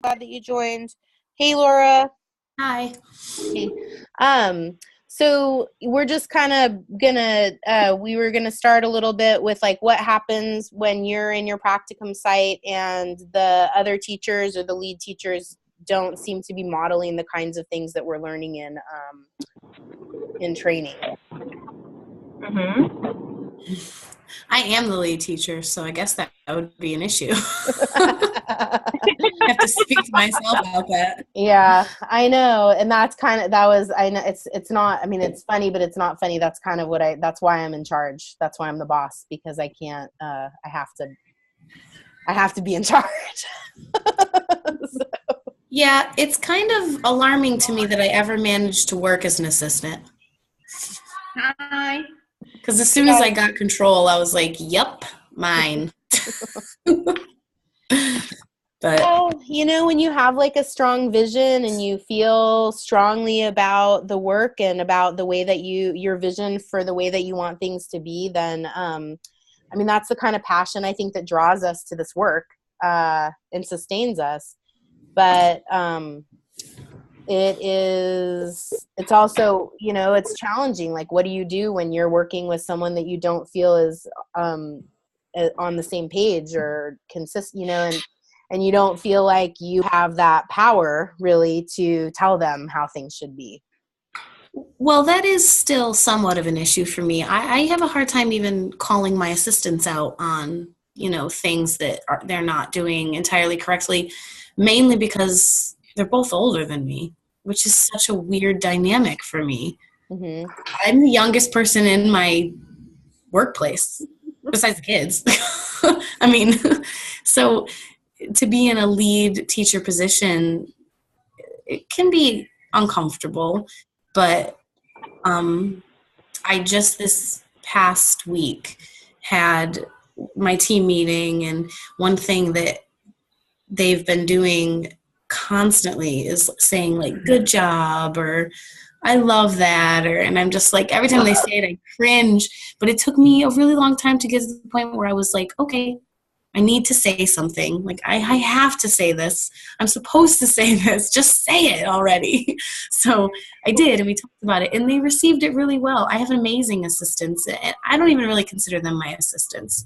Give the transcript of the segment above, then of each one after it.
glad that you joined. Hey, Laura. Hi. Hey. So we're just kind of we were gonna start a little bit with like what happens when you're in your practicum site and the other teachers or the lead teachers don't seem to be modeling the kinds of things that we're learning in training. I am the lead teacher, so I guess that would be an issue. I have to speak to myself about that. Yeah, I know. And I know it's not, I mean, it's funny, but it's not funny. That's kind of that's why I'm in charge. That's why I'm the boss, because I can't, I have to be in charge. So. Yeah, it's kind of alarming to me that I ever managed to work as an assistant. Hi. Because as soon as I got control, I was like, yep, mine. But well, when you have like a strong vision and you feel strongly about the work and about the way that your vision for the way that you want things to be, then I mean, that's the kind of passion I think that draws us to this work and sustains us. But it's also, it's challenging. Like, what do you do when you're working with someone that you don't feel is on the same page or consistent, and you don't feel like you have that power really to tell them how things should be? Well, that is still somewhat of an issue for me. I have a hard time even calling my assistants out on, things that they're not doing entirely correctly, mainly because they're both older than me, which is such a weird dynamic for me. Mm-hmm. I'm the youngest person in my workplace, besides the kids. I mean, so to be in a lead teacher position, it can be uncomfortable, but I just this past week had my team meeting, and one thing that they've been doing constantly is saying like good job or I love that, and I'm just like, every time they say it I cringe, but it took me a really long time to get to the point where I was like, okay, I need to say something. Like, I have to say this. I'm supposed to say this. Just say it already. So I did, and we talked about it, and they received it really well. I have amazing assistants, and I don't even really consider them my assistants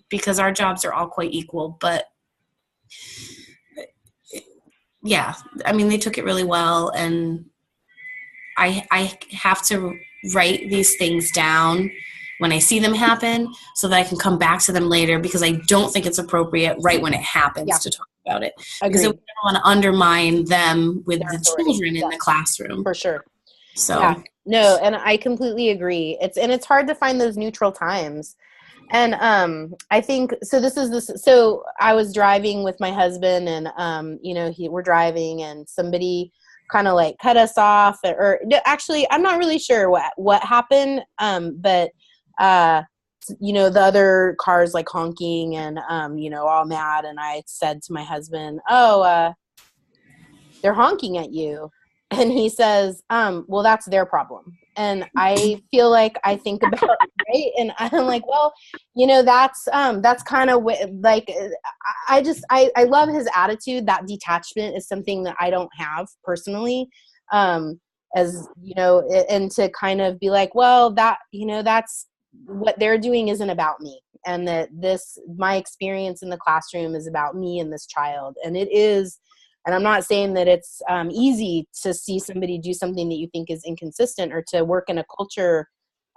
because our jobs are all quite equal. But yeah, I mean, they took it really well, and I have to write these things down when I see them happen so that I can come back to them later, because I don't think it's appropriate right when it happens to talk about it. Agreed. Because I don't want to undermine them with Their the authority. children in the classroom. For sure. So yeah. No, and I completely agree. It's hard to find those neutral times. And I think so I was driving with my husband, and we're driving, and somebody kind of like cut us off, or actually I'm not really sure what happened, but the other cars like honking and all mad, and I said to my husband, they're honking at you. And he says, well, that's their problem. And I feel like I think about right, and I'm like, well, that's kind of like, I love his attitude. That detachment is something that I don't have personally, as and to kind of be like, well, that's what they're doing isn't about me, and that my experience in the classroom is about me and this child, and it is. And I'm not saying that it's easy to see somebody do something that you think is inconsistent, or to work in a culture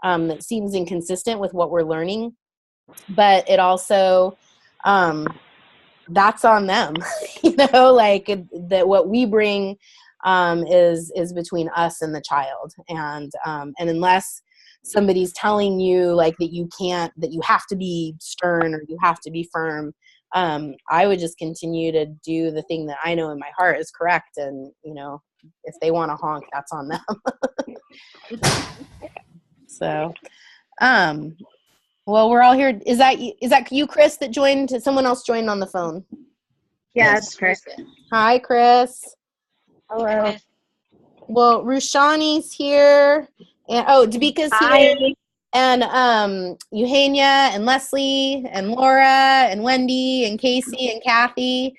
that seems inconsistent with what we're learning. But it also, that's on them, like that what we bring is between us and the child. And unless somebody's telling you like that you have to be stern or you have to be firm, I would just continue to do the thing that I know in my heart is correct. And, if they want to honk, that's on them. So, well, we're all here. Is that you, Chris, that joined? Someone else joined on the phone? Yeah, it's Chris. Hi, Chris. Hello. Well, Rushani's here. And Davika's here. And Eugenia and Leslie and Laura and Wendy and Casey and Kathy.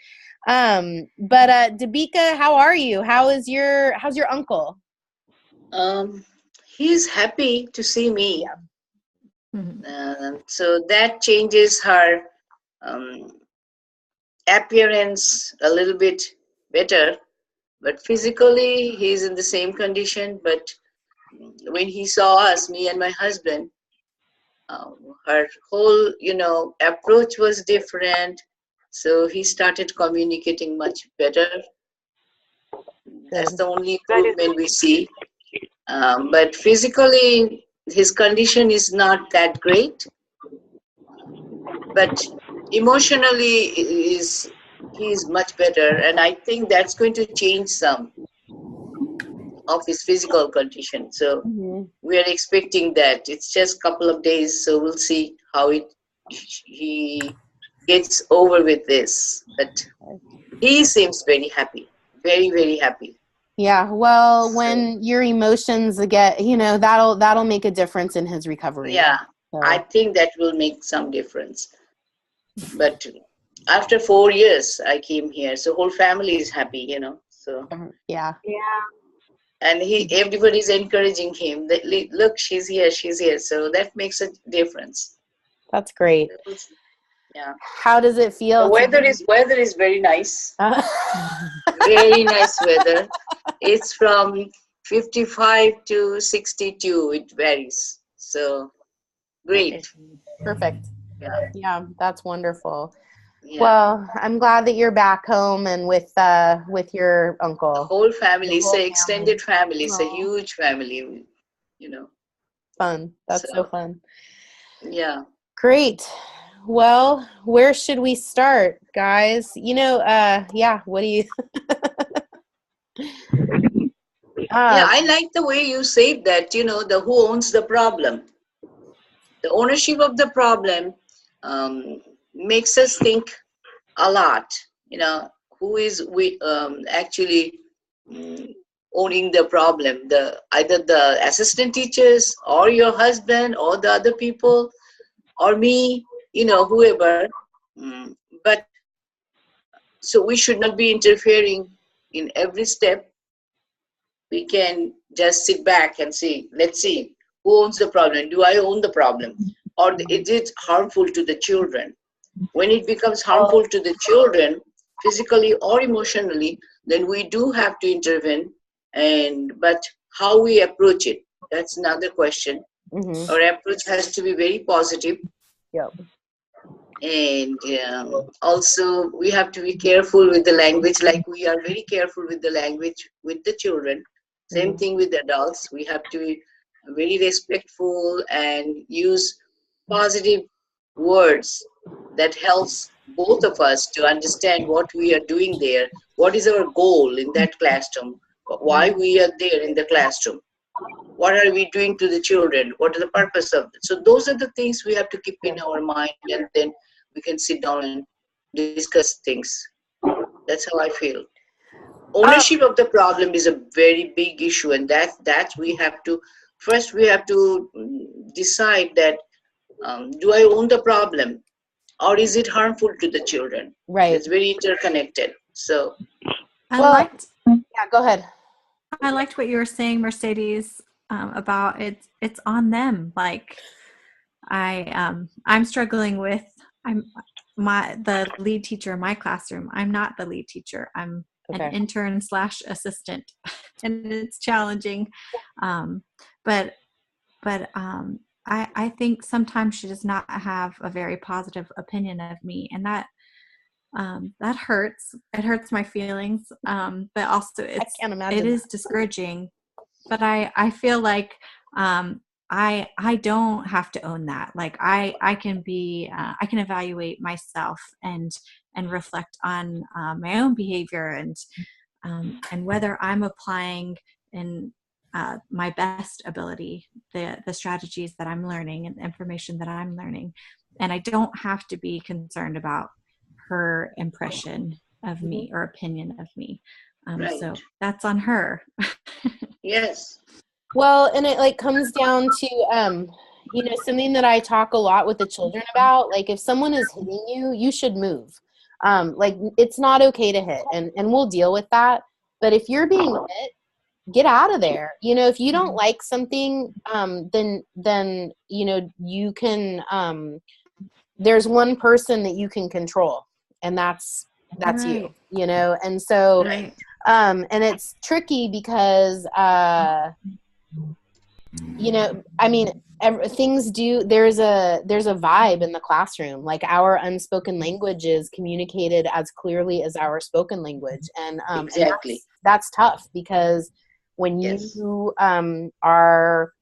But Dabika, how are you? How's your uncle? He's happy to see me. Mhm. So that changes her um, appearance a little bit better. But physically, he's in the same condition. But when he saw us, me and my husband, her whole, approach was different. So he started communicating much better. That's Good. the only improvement we see. But physically, his condition is not that great. But emotionally, he's much better, and I think that's going to change some of his physical condition. So Hmm. we are expecting that. It's just a couple of days, so we'll see how he gets over with this. But he seems very happy, very very happy. Yeah, well, So when your emotions get, that'll make a difference in his recovery. yeah, I So, think that will make some difference. But after 4 years, I came here, so whole family is happy. So yeah, and everybody's encouraging him that look, she's here, so that makes a difference. that's great. Yeah, How does it the feel to weather is very nice, uh, very nice weather. It's from 55 to 62, it varies, so great. perfect. Yeah, Yeah, that's wonderful. yeah, Well, I'm glad that you're back home and with your the uncle. whole family, The it's whole a family. extended family, it's a Aw, huge family, you know fun. That's so so fun. yeah. Great. Well, where should we start, guys? Yeah, what do you Yeah, uh I like the way you said that, the who owns the problem. The ownership of the problem makes us think a lot. Who is actually mm, owning the problem? Either the assistant teachers or your husband or the other people or me, whoever. Mm, But so we should not be interfering in every step. We can just sit back and see, let's see, who owns the problem? Do I own the problem? Or is it harmful to the children? When it becomes harmful to the children, physically or emotionally, then we do have to intervene. But how we approach it, that's another question. mhm. Our approach has to be very positive, Yep. and also we have to be careful with the language, like we are very careful with the language with the children. Same Mhm. thing with adults. We have to be very respectful and use positive words that helps both of us to understand what we are doing there, what is our goal in that classroom, why we are there in the classroom, what are we doing to the children, what is the purpose of it. So those are the things we have to keep in our mind, and then we can sit down and discuss things. That's how I feel. Um, Ownership of the problem is a very big issue, and that we have to first we have to decide that, do I own the problem, or is it harmful to the children? right. It's very interconnected. So I Well, liked yeah, go ahead. I liked what you were saying, Mercedes, about it's on them. Like I'm struggling with I'm the lead teacher in my classroom. I'm not the lead teacher. I'm an Okay. intern / assistant, and it's challenging. Um, but I think sometimes she does not have a very positive opinion of me, and that hurts. It hurts my feelings. But also I can't it imagine is discouraging. But I feel like um, I don't have to own that. Like I can be I can evaluate myself and reflect on my own behavior and whether I'm applying in my best ability the strategies that I'm learning and the information that I'm learning, and I don't have to be concerned about her impression of that. me or opinion of me. right, So that's on her. yes, Well, and it like comes down to something that I talk a lot with the children about. Like if someone is hitting you, you should move. Like, it's not okay to hit, and we'll deal with that. But if you're being hit, get out of there. You know, if you don't like something, then, you know, you can, there's one person that you can control, and that's you, you know? And so, and it's tricky because, you know, I mean, things do, there's a vibe in the classroom. Like, our unspoken language is communicated as clearly as our spoken language. And, Exactly. and that's tough, because when you, are,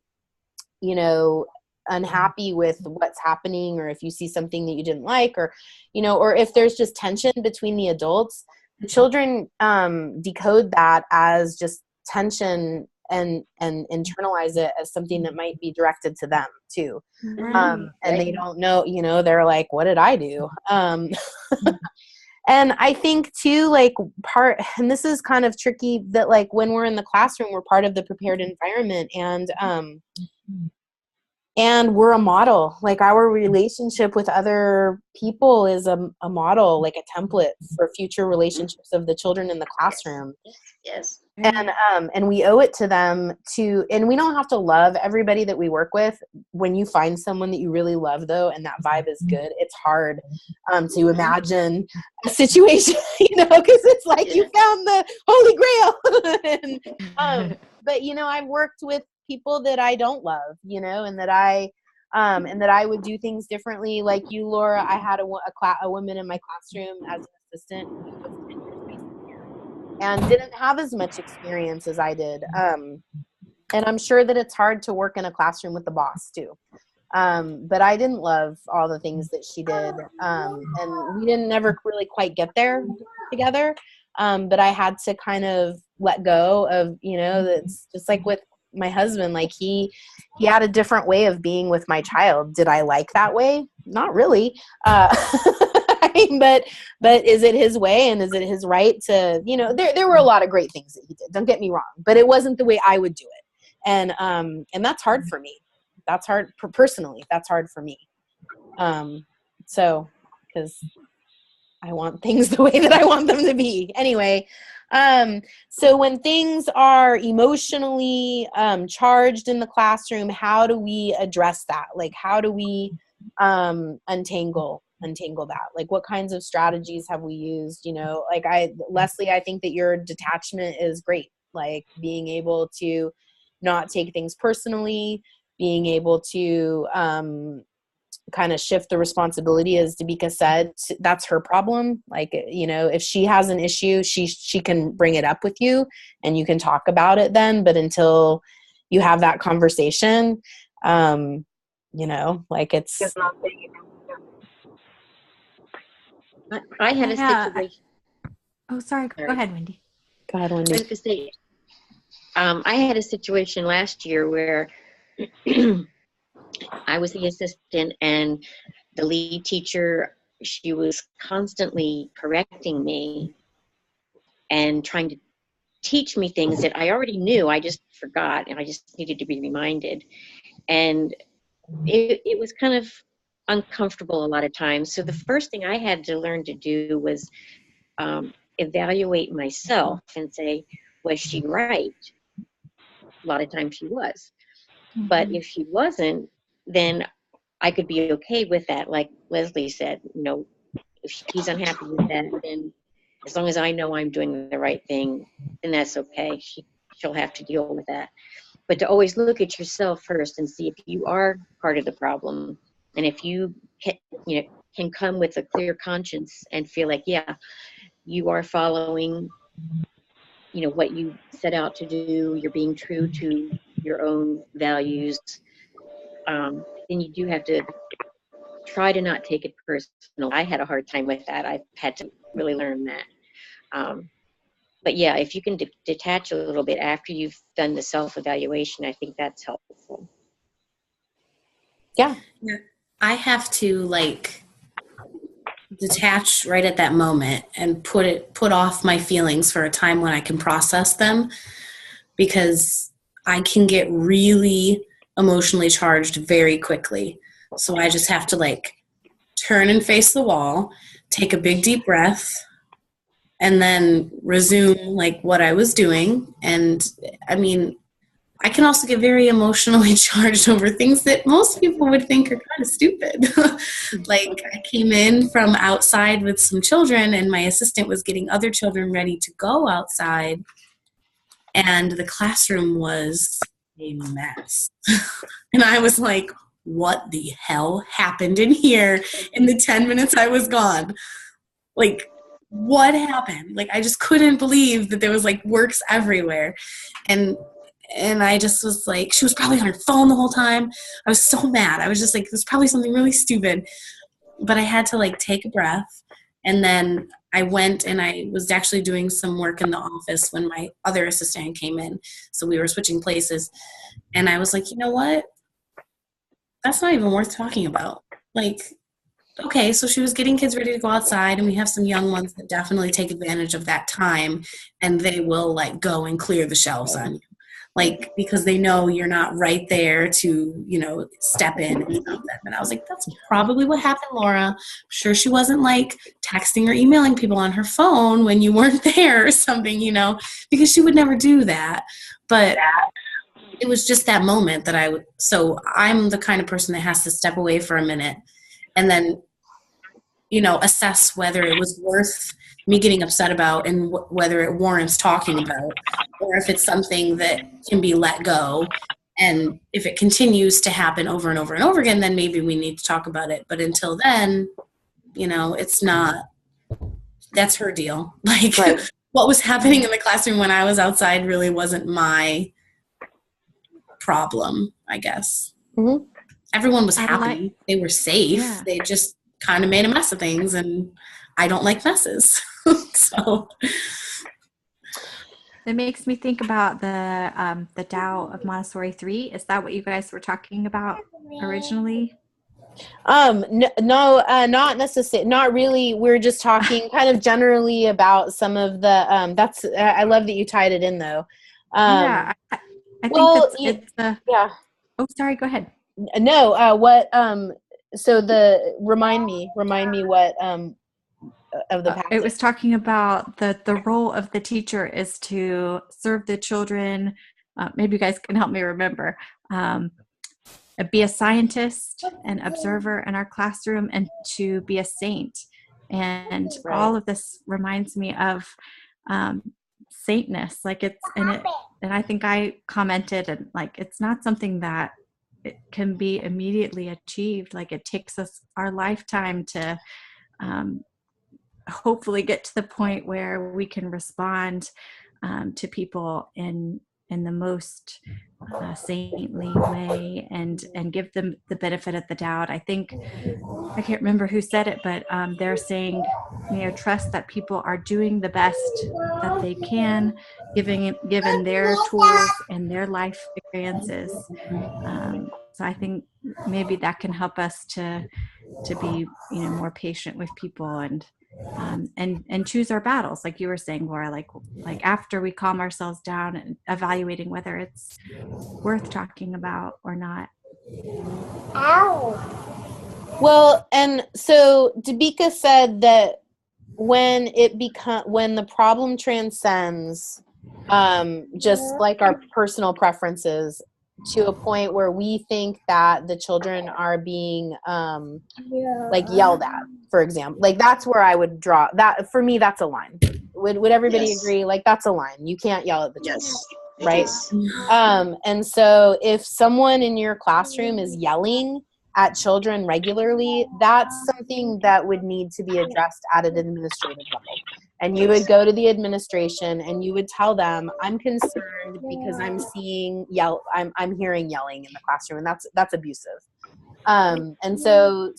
you know, unhappy with what's happening, or if you see something that you didn't like, or, you know, or if there's just tension between the adults, the children, decode that as just tension, and internalize it as something that might be directed to them too. And they don't know, you know, they're like, what did I do? And I think too, like, and this is kind of tricky, that like when we're in the classroom, we're part of the prepared environment, and we're a model. Like, our relationship with other people is a model, like a template for future relationships of the children in the classroom. Yes. And we owe it to them to, and we don't have to love everybody that we work with. When you find someone that you really love, though, and that vibe is good, it's hard to imagine a situation, you know, because it's like you found the Holy Grail. But, you know, I've worked with people that I don't love, you know, and that I would do things differently. Like you, Laura, I had a woman in my classroom as an assistant who was 10 years and didn't have as much experience as I did. And I'm sure that it's hard to work in a classroom with the boss too. But I didn't love all the things that she did. And we didn't never really quite get there together. But I had to kind of let go of, you know, that's just like with my husband. Like he had a different way of being with my child. Did I like that way? Not really. I mean, but is it his way, and is it his right to, you know, there were a lot of great things that he did, don't get me wrong, but it wasn't the way I would do it. And that's hard for me. That's hard personally. That's hard for me. So, because I want things the way that I want them to be. Anyway, so when things are emotionally charged in the classroom, how do we address that? Like, how do we untangle that? Like, what kinds of strategies have we used? You know, like Leslie, I think that your detachment is great. Like, being able to not take things personally, being able to kind of shift the responsibility, as Dabika said, that's her problem. Like, you know, if she has an issue, she can bring it up with you and you can talk about it then. But until you have that conversation, you know, like it's. I had a situation. Oh, sorry. Go ahead, Wendy. Go ahead, Wendy. I was going to say, I had a situation last year where I was the assistant and the lead teacher, she was constantly correcting me and trying to teach me things that I already knew. I just forgot, and I just needed to be reminded. And it was kind of uncomfortable a lot of times. So the first thing I had to learn to do was evaluate myself and say, was she right? A lot of times she was. Mm-hmm. But if she wasn't, then I could be okay with that. Like Leslie said, you know, if she's unhappy with that, then as long as I know I'm doing the right thing, then that's okay. She'll have to deal with that. But to always look at yourself first and see if you are part of the problem. And if you can come with a clear conscience and feel like, yeah, you are following, you know, what you set out to do, you're being true to your own values, then you do have to try to not take it personal. I had a hard time with that. I've had to really learn that. But yeah, if you can detach a little bit after you've done the self-evaluation, I think that's helpful. Yeah. I have to like detach right at that moment and put off my feelings for a time when I can process them, because I can get really emotionally charged very quickly. So I just have to like turn and face the wall, take a big deep breath, and then resume like what I was doing. And I mean, I can also get very emotionally charged over things that most people would think are kind of stupid. Like I came in from outside with some children, and my assistant was getting other children ready to go outside, and the classroom was a mess. And I was like, what the hell happened in here in the 10 minutes I was gone? Like, what happened? Like, I just couldn't believe that there was like works everywhere. And I just was like, she was probably on her phone the whole time. I was so mad. I was just like, it was probably something really stupid. But I had to like take a breath. And then I went and I was actually doing some work in the office when my other assistant came in. So we were switching places. And I was like, you know what? That's not even worth talking about. Like, okay, so she was getting kids ready to go outside, and we have some young ones that definitely take advantage of that time, and they will like go and clear the shelves on you. Like, because they know you're not right there to, you know, step in and stop them. And I was like, that's probably what happened, Laura. I'm sure she wasn't like texting or emailing people on her phone when you weren't there or something, you know, because she would never do that. But it was just that moment that so I'm the kind of person that has to step away for a minute and then, you know, assess whether it was worth me getting upset about and whether it warrants talking about, or if it's something that can be let go. And if it continues to happen over and over and over again, then maybe we need to talk about it. But until then, you know, it's not, that's her deal. Like right. What was happening in the classroom when I was outside really wasn't my problem, I guess. Mm-hmm. Everyone was happy. They were safe. Yeah. They just kind of made a mess of things, and I don't like messes. So it makes me think about the Tao of Montessori 3. Is that what you guys were talking about originally? No, not necessarily. Not really. We're just talking kind of generally about some of the. That's. I love that you tied it in, though. Yeah, I think it's yeah. Oh, sorry. Go ahead. No. What? So remind me what of the passage. It was talking about the role of the teacher is to serve the children. Maybe you guys can help me remember. Be a scientist, an observer in our classroom, and to be a saint. And right. All of this reminds me of saintness. Like and I think I commented, and like it's not something that it can be immediately achieved. Like it takes us our lifetime to hopefully get to the point where we can respond to people in the most saintly way and give them the benefit of the doubt. I think, I can't remember who said it, but they're saying, you know, trust that people are doing the best that they can, given their tools and their life experiences. So I think maybe that can help us to be, you know, more patient with people and choose our battles, like you were saying, Laura, like after we calm ourselves down and evaluating whether it's worth talking about or not. Well, and so Dabika said that when the problem transcends just like our personal preferences to a point where we think that the children are being like yelled at, for example, like that's where I would draw that. For me, that's a line. Would everybody agree? Like that's a line. You can't yell at the children, right? And so if someone in your classroom is yelling at children regularly, that's something that would need to be addressed at an administrative level. And you would go to the administration and you would tell them, I'm concerned because I'm seeing I'm hearing yelling in the classroom, and that's abusive. And so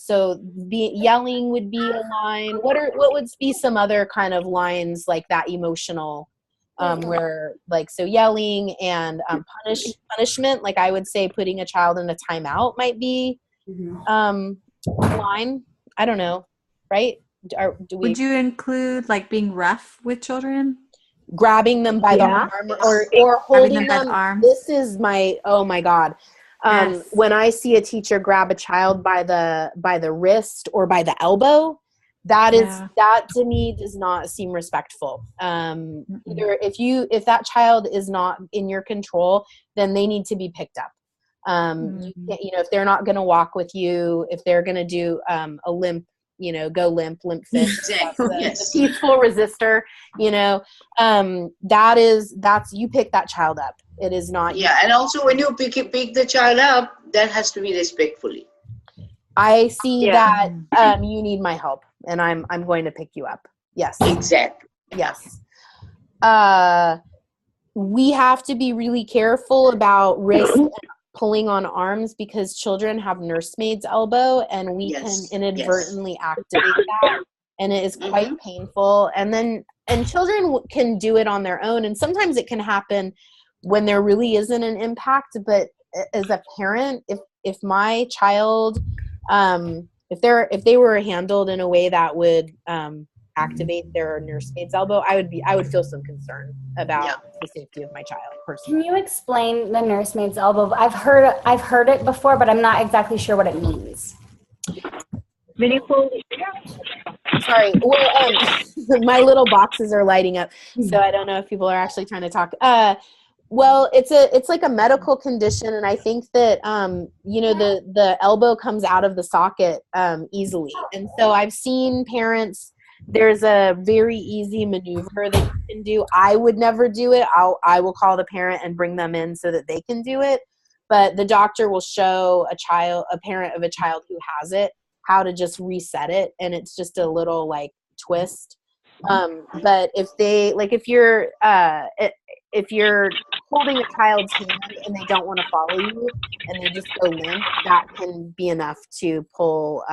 yelling would be a line. What would be some other kind of lines like that emotional, where like, so yelling and punishment, like I would say putting a child in a timeout might be a line. I don't know, right? Would you include like being rough with children? Grabbing them by the arm or holding them by the arm? This is oh my God. Yes. When I see a teacher grab a child by the wrist or by the elbow, That is Yeah. that to me does not seem respectful. Either if that child is not in your control, then they need to be picked up. If they're not going to walk with you, if they're going to do a limp, go limp fit. Exactly. The Yes. peaceful resistor. That's you pick that child up. It is not. Yeah, and also when you pick the child up, that has to be respectfully. I see Yeah. that you need my help, and I'm going to pick you up. Yes. Exactly. Yes. We have to be really careful about wrist and pulling on arms because children have nursemaid's elbow, and we Yes, can inadvertently activate that, and it is quite painful. And children can do it on their own, and sometimes it can happen when there really isn't an impact. But as a parent, if my child, if they were handled in a way that would activate their nursemaid's elbow, I would feel some concern about the safety of my child personally. Can you explain the nursemaid's elbow? I've heard it before, but I'm not exactly sure what it means. Sorry, well, my little boxes are lighting up, so I don't know if people are actually trying to talk. Well, it's like a medical condition, and I think that the elbow comes out of the socket easily, and so I've seen parents. There's a very easy maneuver that you can do. I would never do it. I will call the parent and bring them in so that they can do it. But the doctor will show a parent of a child who has it, how to just reset it. And it's just a little like twist. But if you're holding a child's hand and they don't want to follow you and they just go limp, that can be enough to pull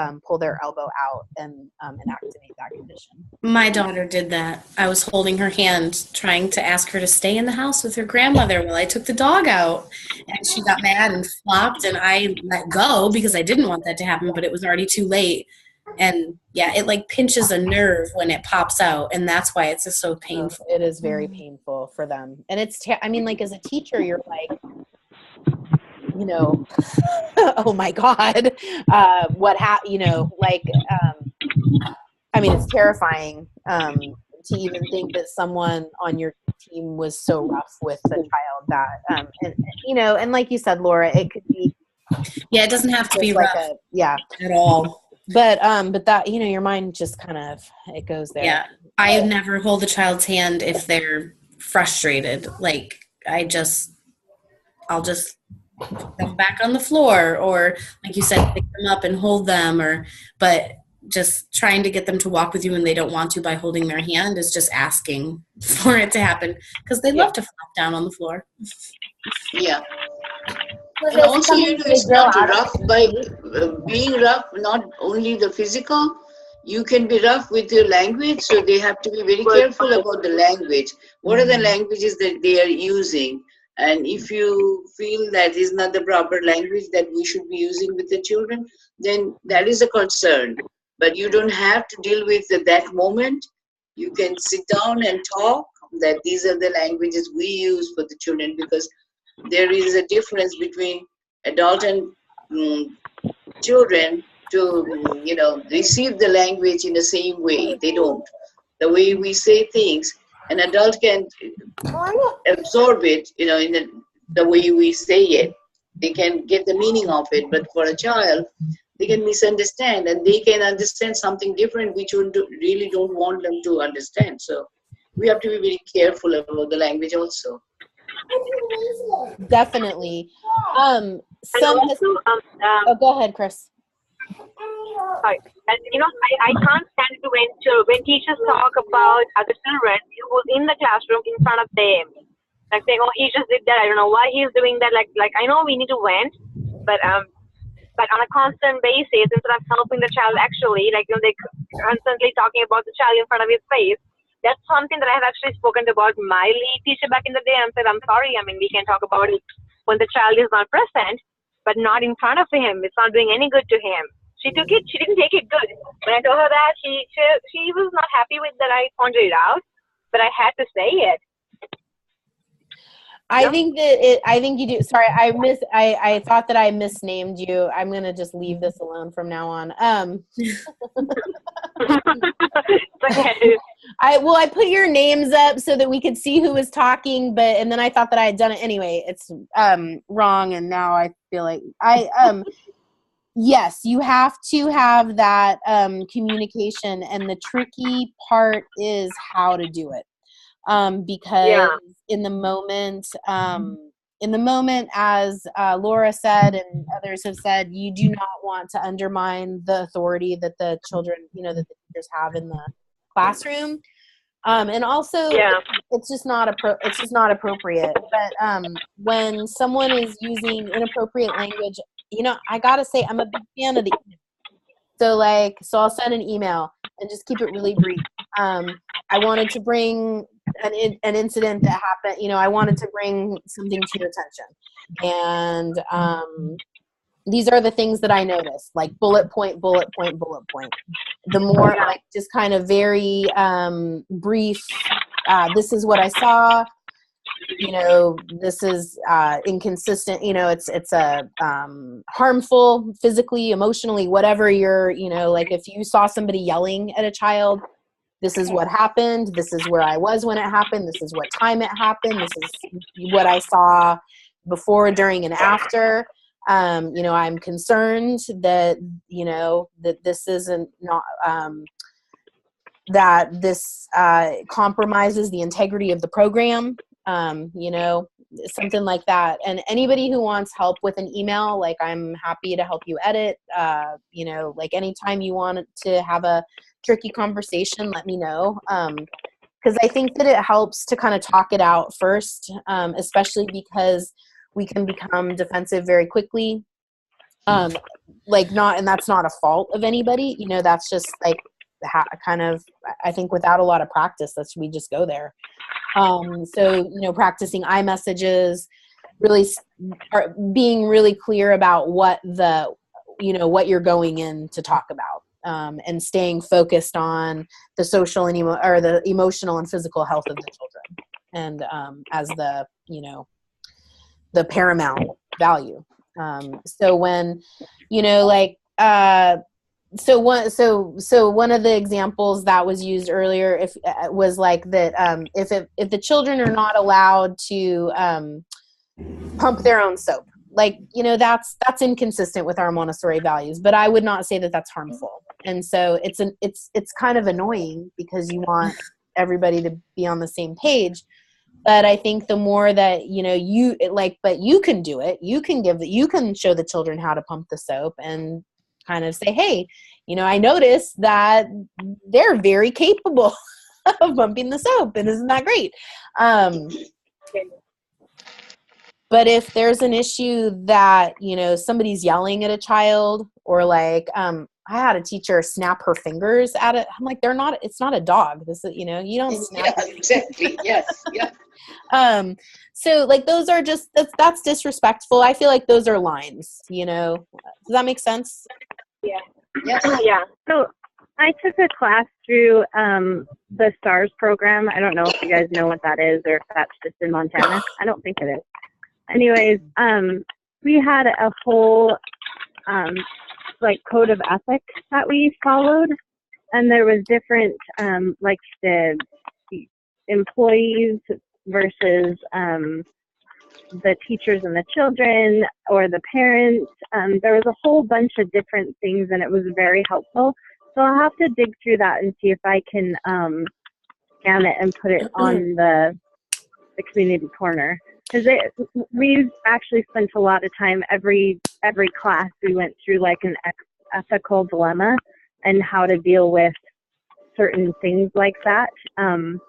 their elbow out and activate that condition. My daughter did that. I was holding her hand, trying to ask her to stay in the house with her grandmother while I took the dog out. And she got mad and flopped, and I let go because I didn't want that to happen, but it was already too late. And yeah, it like pinches a nerve when it pops out, and that's why it's just so painful. It is very painful for them. And it's, like as a teacher, you're like, oh my God, it's terrifying to even think that someone on your team was so rough with the child that, and like you said, Laura, it could be. Yeah, it doesn't have to be rough at all. But that, your mind just kind of, it goes there. Yeah. I never hold a child's hand if they're frustrated. Like I'll just put them back on the floor, or like you said, pick them up and hold them, but just trying to get them to walk with you when they don't want to by holding their hand is just asking for it to happen, because they love to flop down on the floor. Yeah. And also, it's not rough by being rough, not only the physical, you can be rough with your language, so they have to be very careful about the language. What are the languages that they are using? And if you feel that is not the proper language that we should be using with the children, then that is a concern. But you don't have to deal with that moment. You can sit down and talk that these are the languages we use for the children, because there is a difference between adult and children to receive the language in the same way. They don't. The way we say things, an adult can absorb it, in the way we say it. They can get the meaning of it, but for a child, they can misunderstand, and they can understand something different which we really don't want them to understand. So we have to be very careful about the language also. Definitely. And also, go ahead, Chris. Sorry. And I can't stand it when teachers talk about other children who's in the classroom in front of them, like saying, "Oh, he just did that. I don't know why he's doing that." Like I know we need to vent, but on a constant basis, instead of helping the child, actually, they constantly talking about the child in front of his face. That's something that I have actually spoken about my lead teacher back in the day, and said, "I'm sorry. We can talk about it when the child is not present, but not in front of him. It's not doing any good to him." She took it. She didn't take it good. When I told her that, she was not happy with that. I pointed it out, but I had to say it. I think you do. Sorry, I thought that I misnamed you. I'm gonna just leave this alone from now on. It's okay. I put your names up so that we could see who was talking, and then I thought that I had done it anyway. It's wrong, and now I feel like yes, you have to have that communication, and the tricky part is how to do it. Because Yeah. in the moment, as Laura said and others have said, you do not want to undermine the authority that the children, that the teachers have in the classroom. And also, Yeah. it's just not appropriate. But when someone is using inappropriate language, I gotta say, I'm a big fan of the email. So I'll send an email and just keep it really brief. I wanted to bring an incident that happened. I wanted to bring something to your attention, and these are the things that I noticed, like bullet point, bullet point, bullet point. The more like just kind of very brief. This is what I saw. This is inconsistent. It's a harmful physically, emotionally, whatever you're. Like if you saw somebody yelling at a child, this is what happened. This is where I was when it happened. This is what time it happened. This is what I saw before, during, and after. I'm concerned that, that this isn't not, that this compromises the integrity of the program, something like that. And anybody who wants help with an email, like I'm happy to help you edit, like anytime you want to have a tricky conversation, let me know. Because I think that it helps to kind of talk it out first, especially because we can become defensive very quickly. And that's not a fault of anybody, that's just like kind of, I think without a lot of practice, we just go there. So, practicing iMessages, really being really clear about what what you're going in to talk about. And staying focused on the social and the emotional and physical health of the children, and as the the paramount value. So when so one of the examples that was used earlier was like that if the children are not allowed to pump their own soap, that's inconsistent with our Montessori values, but I would not say that that's harmful. And so it's kind of annoying because you want everybody to be on the same page. But I think the more that, but you can do it, you can show the children how to pump the soap and kind of say, hey, I noticed that they're very capable of pumping the soap, and isn't that great? But if there's an issue that, somebody's yelling at a child, or I had a teacher snap her fingers at it. I'm like, it's not a dog. This is, you don't snap. Yeah, exactly. Yes. Yeah. So those are just, that's disrespectful. I feel like those are lines, Does that make sense? Yeah. Yes. Yeah. So I took a class through the STARS program. I don't know if you guys know what that is, or if that's just in Montana. I don't think it is. Anyways, we had a whole code of ethics that we followed, and there was different the employees versus the teachers and the children, or the parents. There was a whole bunch of different things, and it was very helpful. So I'll have to dig through that and see if I can scan it and put it on the community corner. Because we've actually spent a lot of time, every class we went through an ethical dilemma and how to deal with certain things like that. And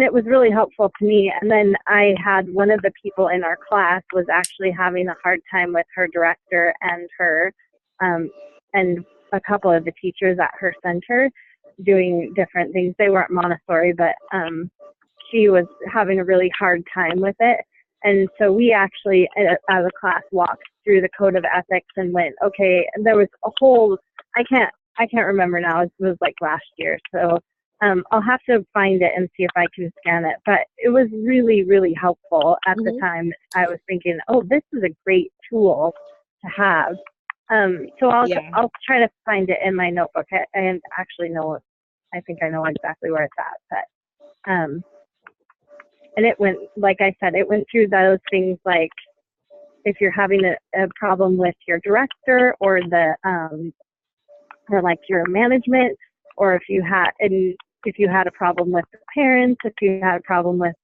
it was really helpful to me. And then I had one of the people in our class was actually having a hard time with her director and her, and a couple of the teachers at her center doing different things. They weren't Montessori, but she was having a really hard time with it. And so we actually, as a class, walked through the code of ethics and went, okay, and there was a whole, I can't remember now, it was last year. So I'll have to find it and see if I can scan it. But it was really, really helpful at the time. I was thinking, oh, this is a great tool to have. So Yeah. I'll try to find it in my notebook. I actually know it. I think I know exactly where it's at. But and it went, like I said, it went through those things like if you're having a problem with your director or or like your management, or if you had a problem with the parents, if you had a problem with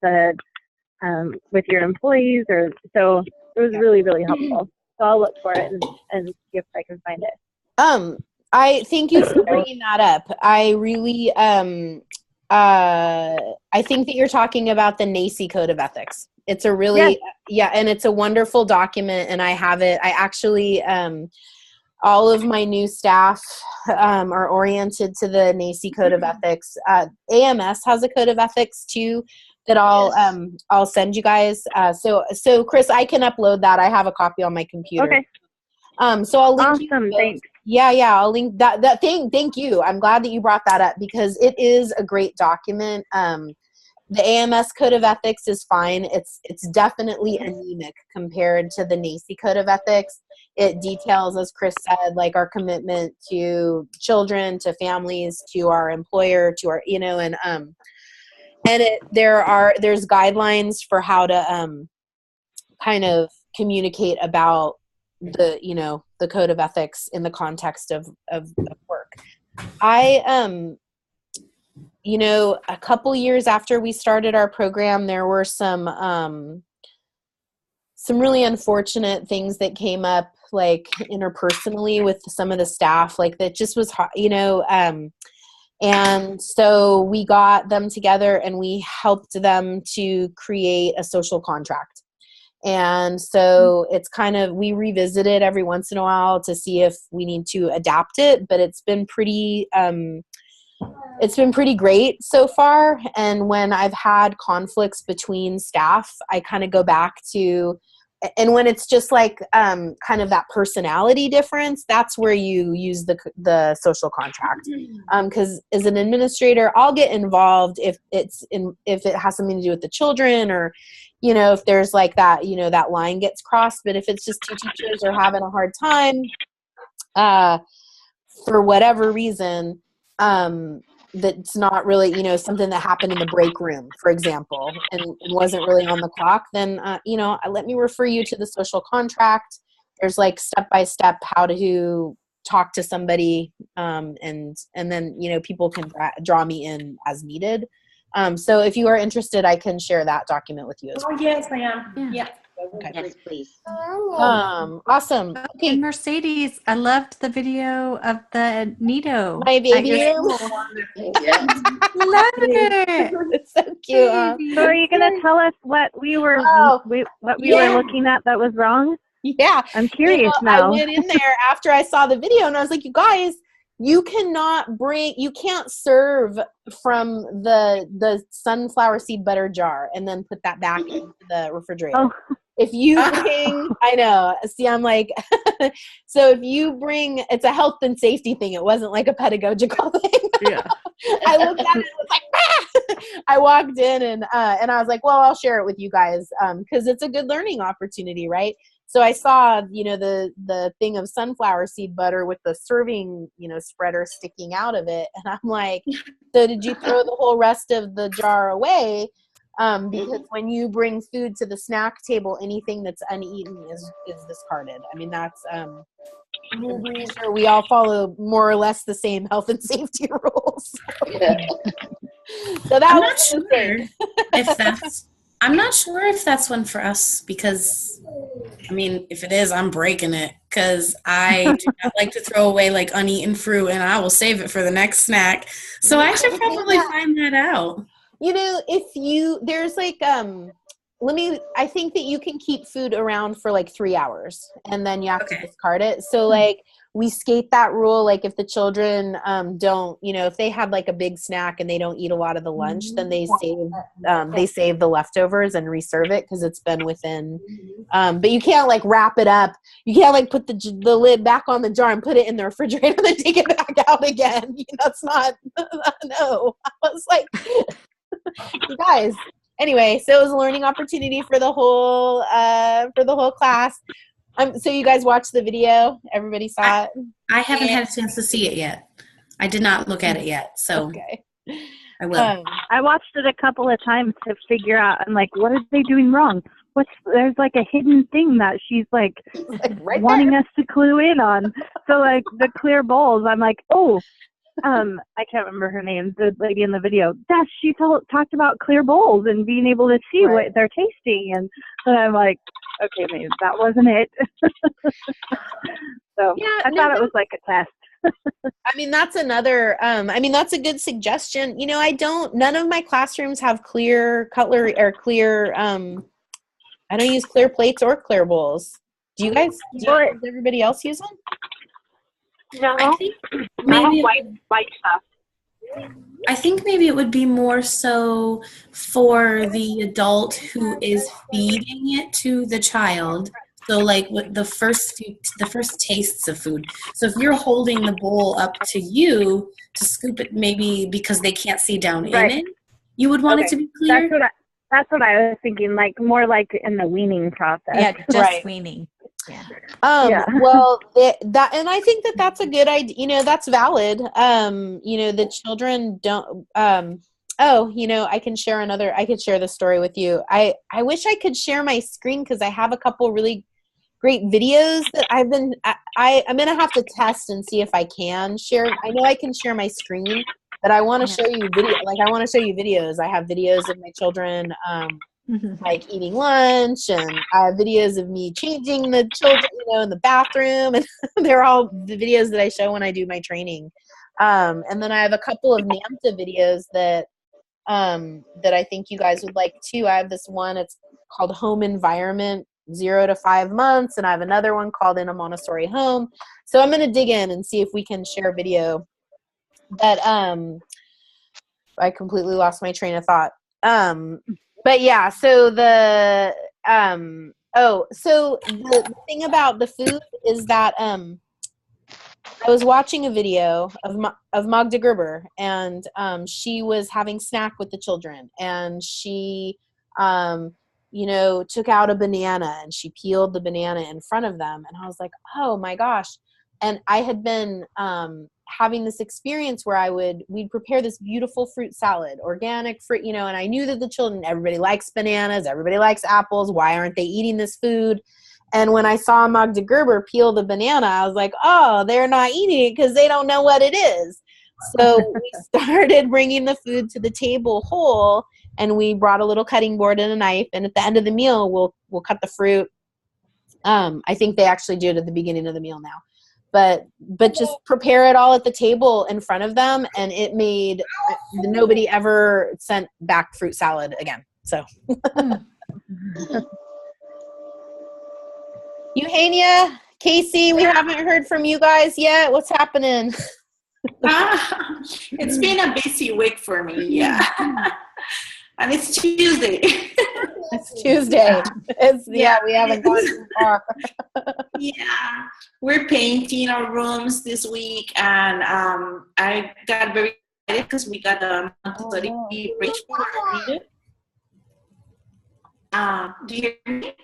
with your employees, or so it was really, really helpful. So I'll look for it and see if I can find it. I thank you for bringing that up. I really, I think that you're talking about the NACI Code of Ethics. It's a really, yeah, and it's a wonderful document, and I have it. I actually, all of my new staff are oriented to the NACI Code of Ethics. AMS has a Code of Ethics too that I'll send you guys. So Chris, I can upload that. I have a copy on my computer. Okay. So I'll link you Awesome. those. Thanks. Yeah, I'll link that thing. Thank you. I'm glad that you brought that up because it is a great document. The AMS Code of Ethics is fine. It's definitely anemic compared to the NACI Code of Ethics. It details, as Chris said, like our commitment to children, to families, to our employer, to our, and there's guidelines for how to kind of communicate about the code of ethics in the context of work. A couple years after we started our program, there were some really unfortunate things that came up, like interpersonally with some of the staff, like that just was hard, and so we got them together and we helped them to create a social contract. And so it's kind of, we revisit it every once in a while to see if we need to adapt it, but it's been pretty great so far. And when I've had conflicts between staff, I kind of go back to, and when it's just like kind of that personality difference, that's where you use the social contract. Because as an administrator, I'll get involved if it has something to do with the children, or if there's like that, that line gets crossed. But if it's just two teachers are having a hard time for whatever reason, that's not really, something that happened in the break room, for example, and wasn't really on the clock, then, let me refer you to the social contract. There's like step-by-step how to talk to somebody, and then, people can draw me in as needed. So if you are interested, I can share that document with you as well. Oh, yes, I am. Yeah. Okay. Yes, please. Awesome. Okay. And Mercedes, I loved the video of the Nido. My baby. Yes. Love it. It's so cute. So are you going to tell us what we were were looking at that was wrong? Yeah. I'm curious now. I went in there after I saw the video and I was like, you guys, you can't serve from the sunflower seed butter jar and then put that back into the refrigerator. Oh. If you bring, I know, see, I'm like, so if you bring, it's a health and safety thing. It wasn't like a pedagogical thing. Yeah. I looked at it and was like, ah! I walked in and I was like, well, I'll share it with you guys because it's a good learning opportunity, right? So I saw, the thing of sunflower seed butter with the serving, spreader sticking out of it. And I'm like, so did you throw the whole rest of the jar away? Because when you bring food to the snack table, anything that's uneaten is discarded. I mean, that's, we all follow more or less the same health and safety rules. So that was the thing. I'm not sure if that's one for us because, I mean, if it is, I'm breaking it because I do not like to throw away like uneaten fruit and I will save it for the next snack. So I should probably find that out. There's like, I think that you can keep food around for like 3 hours and then you have to discard it. So like we skate that rule. Like if the children don't, if they had like a big snack and they don't eat a lot of the lunch, then they save the leftovers and reserve it because it's been within. But you can't like wrap it up. You can't like put the lid back on the jar and put it in the refrigerator and then take it back out again. That's not. No, I was like, you guys. Anyway, so it was a learning opportunity for the whole class. So you guys watched the video? Everybody saw it? I haven't had a chance to see it yet. I did not look at it yet, so Okay. I will. I watched it a couple of times to figure out. I'm like, what are they doing wrong? There's like a hidden thing that she's like right wanting us to clue in on. So like the clear bowls, I'm like, oh, I can't remember her name, the lady in the video. Yes, she talked about clear bowls and being able to see what they're tasting, and I'm like, okay, maybe that wasn't it. So Yeah, I thought it was like a test. I mean, that's another, that's a good suggestion. You know, none of my classrooms have clear cutlery or clear, I don't use clear plates or clear bowls. Do you guys, does everybody else use them? No, I think maybe maybe white stuff. I think maybe it would be more so for the adult who is feeding it to the child. So like with the first tastes of food. So if you're holding the bowl up to you to scoop it, maybe because they can't see down in it, you would want it to be clear. That's what I was thinking. Like more like in the weaning process. Yeah, just weaning. Yeah. Well, that, and I think that's a good idea. You know, that's valid. You know, the children don't, I can share this story with you. I wish I could share my screen because I have a couple really great videos that I'm going to have to test and see if I can share. I know I can share my screen, but I want to show you I want to show you videos. I have videos of my children, like eating lunch, and I have videos of me changing the children, in the bathroom, and they're all the videos that I show when I do my training. And then I have a couple of NAMTA videos that I think you guys would like too. I have this one, it's called Home Environment 0 to 5 months, and I have another one called In a Montessori Home. So I'm going to dig in and see if we can share video. But I completely lost my train of thought. But yeah, so the thing about the food is that I was watching a video of Magda Gerber, and she was having snack with the children, and she took out a banana and she peeled the banana in front of them, and I was like, oh my gosh. And I had been having this experience where we'd prepare this beautiful fruit salad, organic fruit, and I knew that the children, everybody likes bananas, everybody likes apples. Why aren't they eating this food? And when I saw Magda Gerber peel the banana, I was like, oh, they're not eating it because they don't know what it is. So we started bringing the food to the table whole, and we brought a little cutting board and a knife. And at the end of the meal, we'll cut the fruit. I think they actually do it at the beginning of the meal now. But just prepare it all at the table in front of them, and it made nobody ever sent back fruit salad again. So, Eugenia, Casey, we haven't heard from you guys yet. What's happening? It's been a busy week for me, yeah. And it's Tuesday. It's Tuesday. We haven't gone too far. Yeah, we're painting our rooms this week, and I got very excited because we got a Montessori bridge for do you hear me?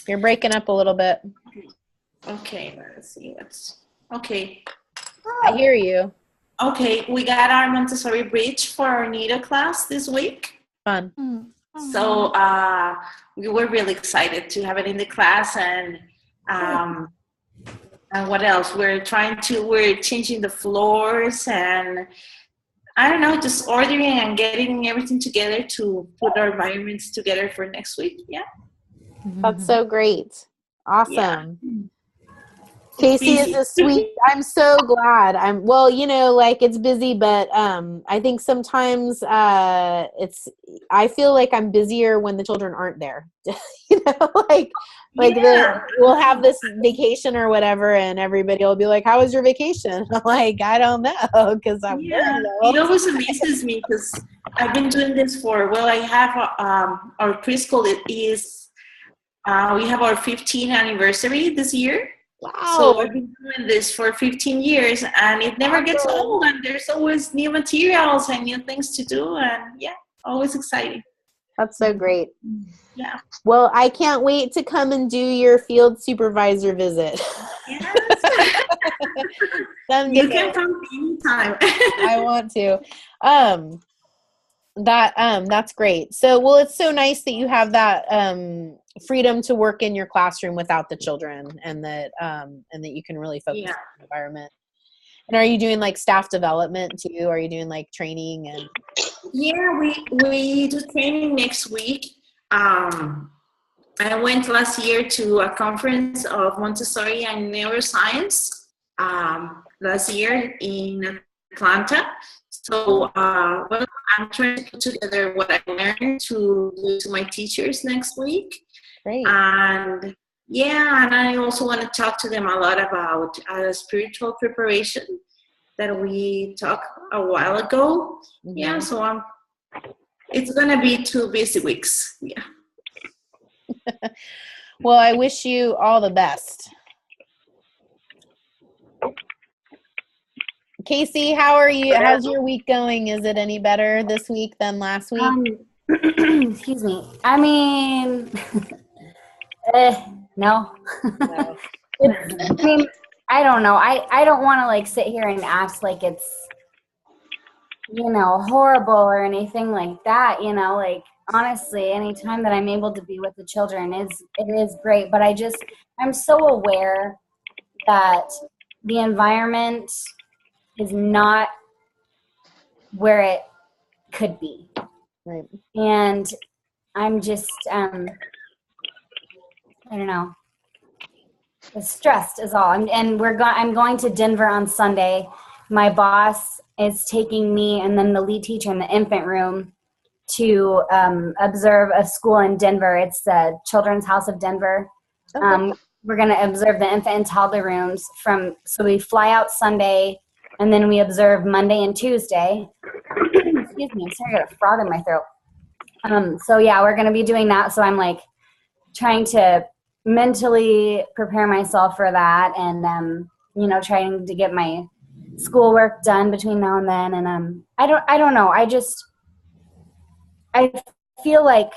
You're breaking up a little bit. Okay, let's see okay. I hear you. Okay, we got our Montessori bridge for our NIDA class this week. Fun. So we were really excited to have it in the class, and what else? We're changing the floors, and I don't know, just ordering and getting everything together to put our environments together for next week. Yeah. That's so great. Awesome. Yeah. Casey is a sweet. I'm so glad. It's busy, but I think sometimes I feel like I'm busier when the children aren't there. We'll have this vacation or whatever, and everybody will be like, "How was your vacation?" I'm like, "I don't know," because I'm It always amazes me because I've been doing this I have our preschool. It is we have our 15th anniversary this year. Wow. So I've been doing this for 15 years, and it never gets old, and there's always new materials and new things to do, and yeah, always exciting. That's so great. Yeah. Well, I can't wait to come and do your field supervisor visit. Yes. Someday. You can come anytime. I want to. That's great. So, well, it's so nice that you have that freedom to work in your classroom without the children, and that you can really focus on the environment. And are you doing like staff development too? Are you doing like training and? Yeah, we do training next week. I went last year to a conference of Montessori and neuroscience last year in Atlanta. So well, I'm trying to put together what I learned to do to my teachers next week. Great. And yeah, and I also want to talk to them a lot about spiritual preparation that we talked a while ago. Mm-hmm. Yeah, so it's gonna be 2 busy weeks. Yeah. Well, I wish you all the best. Casey, how are you? How's your week going? Is it any better this week than last week? Excuse me. I mean, no. No. I mean, I don't know. I don't want to like sit here and act like it's, horrible or anything like that. Like honestly, anytime that I'm able to be with the children it is great. But I'm so aware that the environment is not where it could be. Right. And I'm just, I don't know. Stressed is all. I'm going to Denver on Sunday. My boss is taking me and then the lead teacher in the infant room to observe a school in Denver. It's the Children's House of Denver. Okay. We're going to observe the infant and toddler rooms so we fly out Sunday and then we observe Monday and Tuesday. Excuse me, I'm sorry, I got a frog in my throat. So yeah, we're going to be doing that. So I'm like trying to mentally prepare myself for that and trying to get my schoolwork done between now and then. And I don't know. I feel like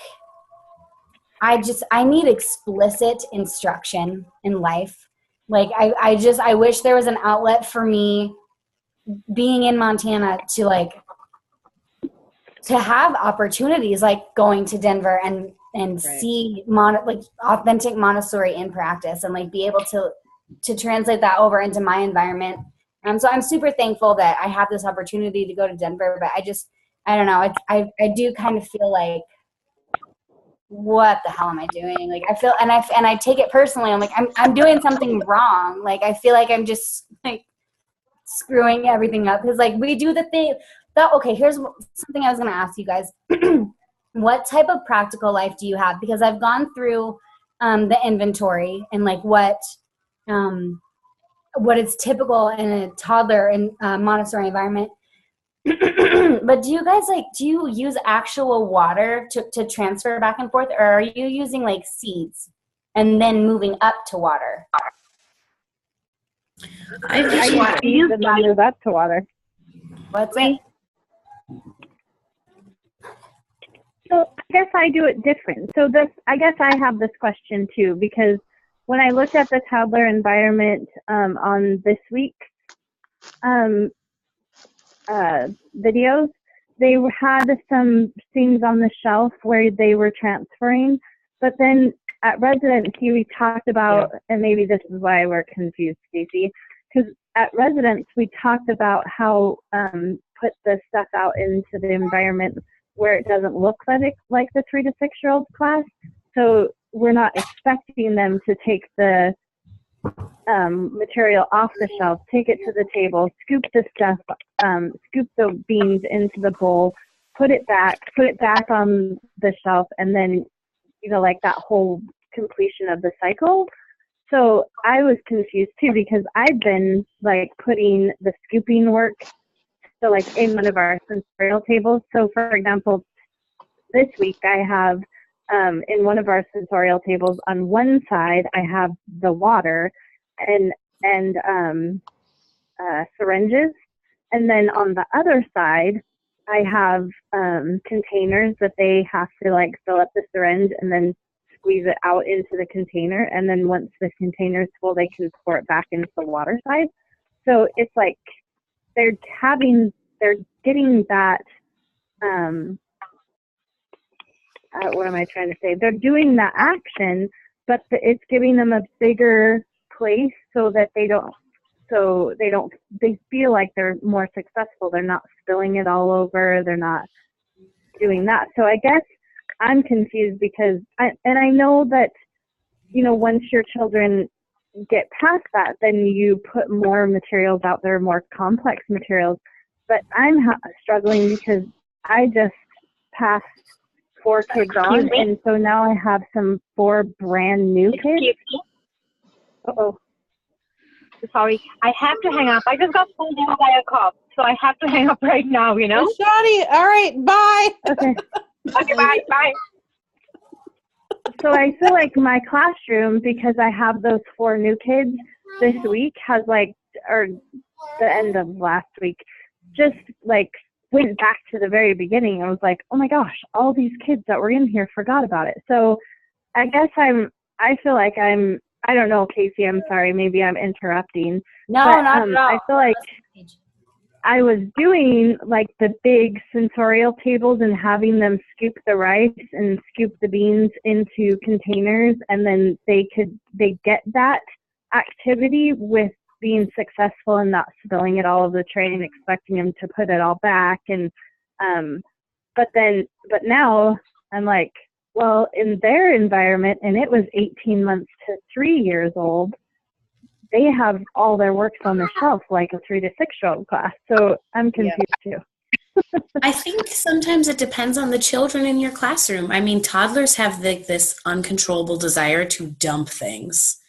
I need explicit instruction in life. Like I wish there was an outlet for me being in Montana to have opportunities like going to Denver and right. See authentic Montessori in practice and like be able to translate that over into my environment. So I'm super thankful that I have this opportunity to go to Denver, but I don't know. I do kind of feel like, what the hell am I doing? Like I feel, and I take it personally. I'm like, I'm doing something wrong. Like I feel like I'm just like screwing everything up because like we do the thing that, okay, here's something I was going to ask you guys. What type of practical life do you have? Because I've gone through the inventory and like what is typical in a toddler and Montessori environment. But do you use actual water to transfer back and forth, or are you using like seeds and then moving up to water? I use and then move up to water. What's it? So I guess I do it different. So I guess I have this question too, because when I looked at the toddler environment on this week's videos, they had some things on the shelf where they were transferring, but then at residency we talked about, and maybe this is why we're confused, Stacey, because at residence we talked about how put the stuff out into the environment where it doesn't look like the 3 to 6 year old class. So we're not expecting them to take the material off the shelf, take it to the table, scoop the stuff, scoop the beans into the bowl, put it back on the shelf, and then, like that whole completion of the cycle. So I was confused too, because I've been like putting the scooping work, so like in one of our sensorial tables. So for example, this week I have in one of our sensorial tables, on one side I have the water and syringes, and then on the other side I have containers that they have to like fill up the syringe and then squeeze it out into the container. And then once the container is full, they can pour it back into the water side. So it's like they're getting that, what am I trying to say? They're doing that action, but it's giving them a bigger place so that they feel like they're more successful. They're not spilling it all over. They're not doing that. So I guess I'm confused because I know that, once your children get past that, then you put more materials out there, more complex materials. But I'm struggling because I just passed 4 kids on, and so now I have 4 brand new kids. Uh-oh. Sorry, I have to hang up. I just got pulled over by a cop, so I have to hang up right now, Oh, Shadi, all right, bye. Okay. Okay, bye. So I feel like my classroom, because I have those 4 new kids this week, or the end of last week, just like went back to the very beginning. I was like, oh my gosh, all these kids that were in here forgot about it. So I guess I feel like I don't know, Casey, I'm sorry, maybe I'm interrupting. No, but, not at all. I feel like I was doing like the big sensorial tables and having them scoop the rice and scoop the beans into containers, and then they get that activity with being successful and not spilling it all over the tray and expecting them to put it all back. And but now I'm like, well, in their environment, and it was 18 months to 3 years old, they have all their works on the shelf like a 3 to 6-year-old class. So I'm confused too. I think sometimes it depends on the children in your classroom. I mean, toddlers have this uncontrollable desire to dump things.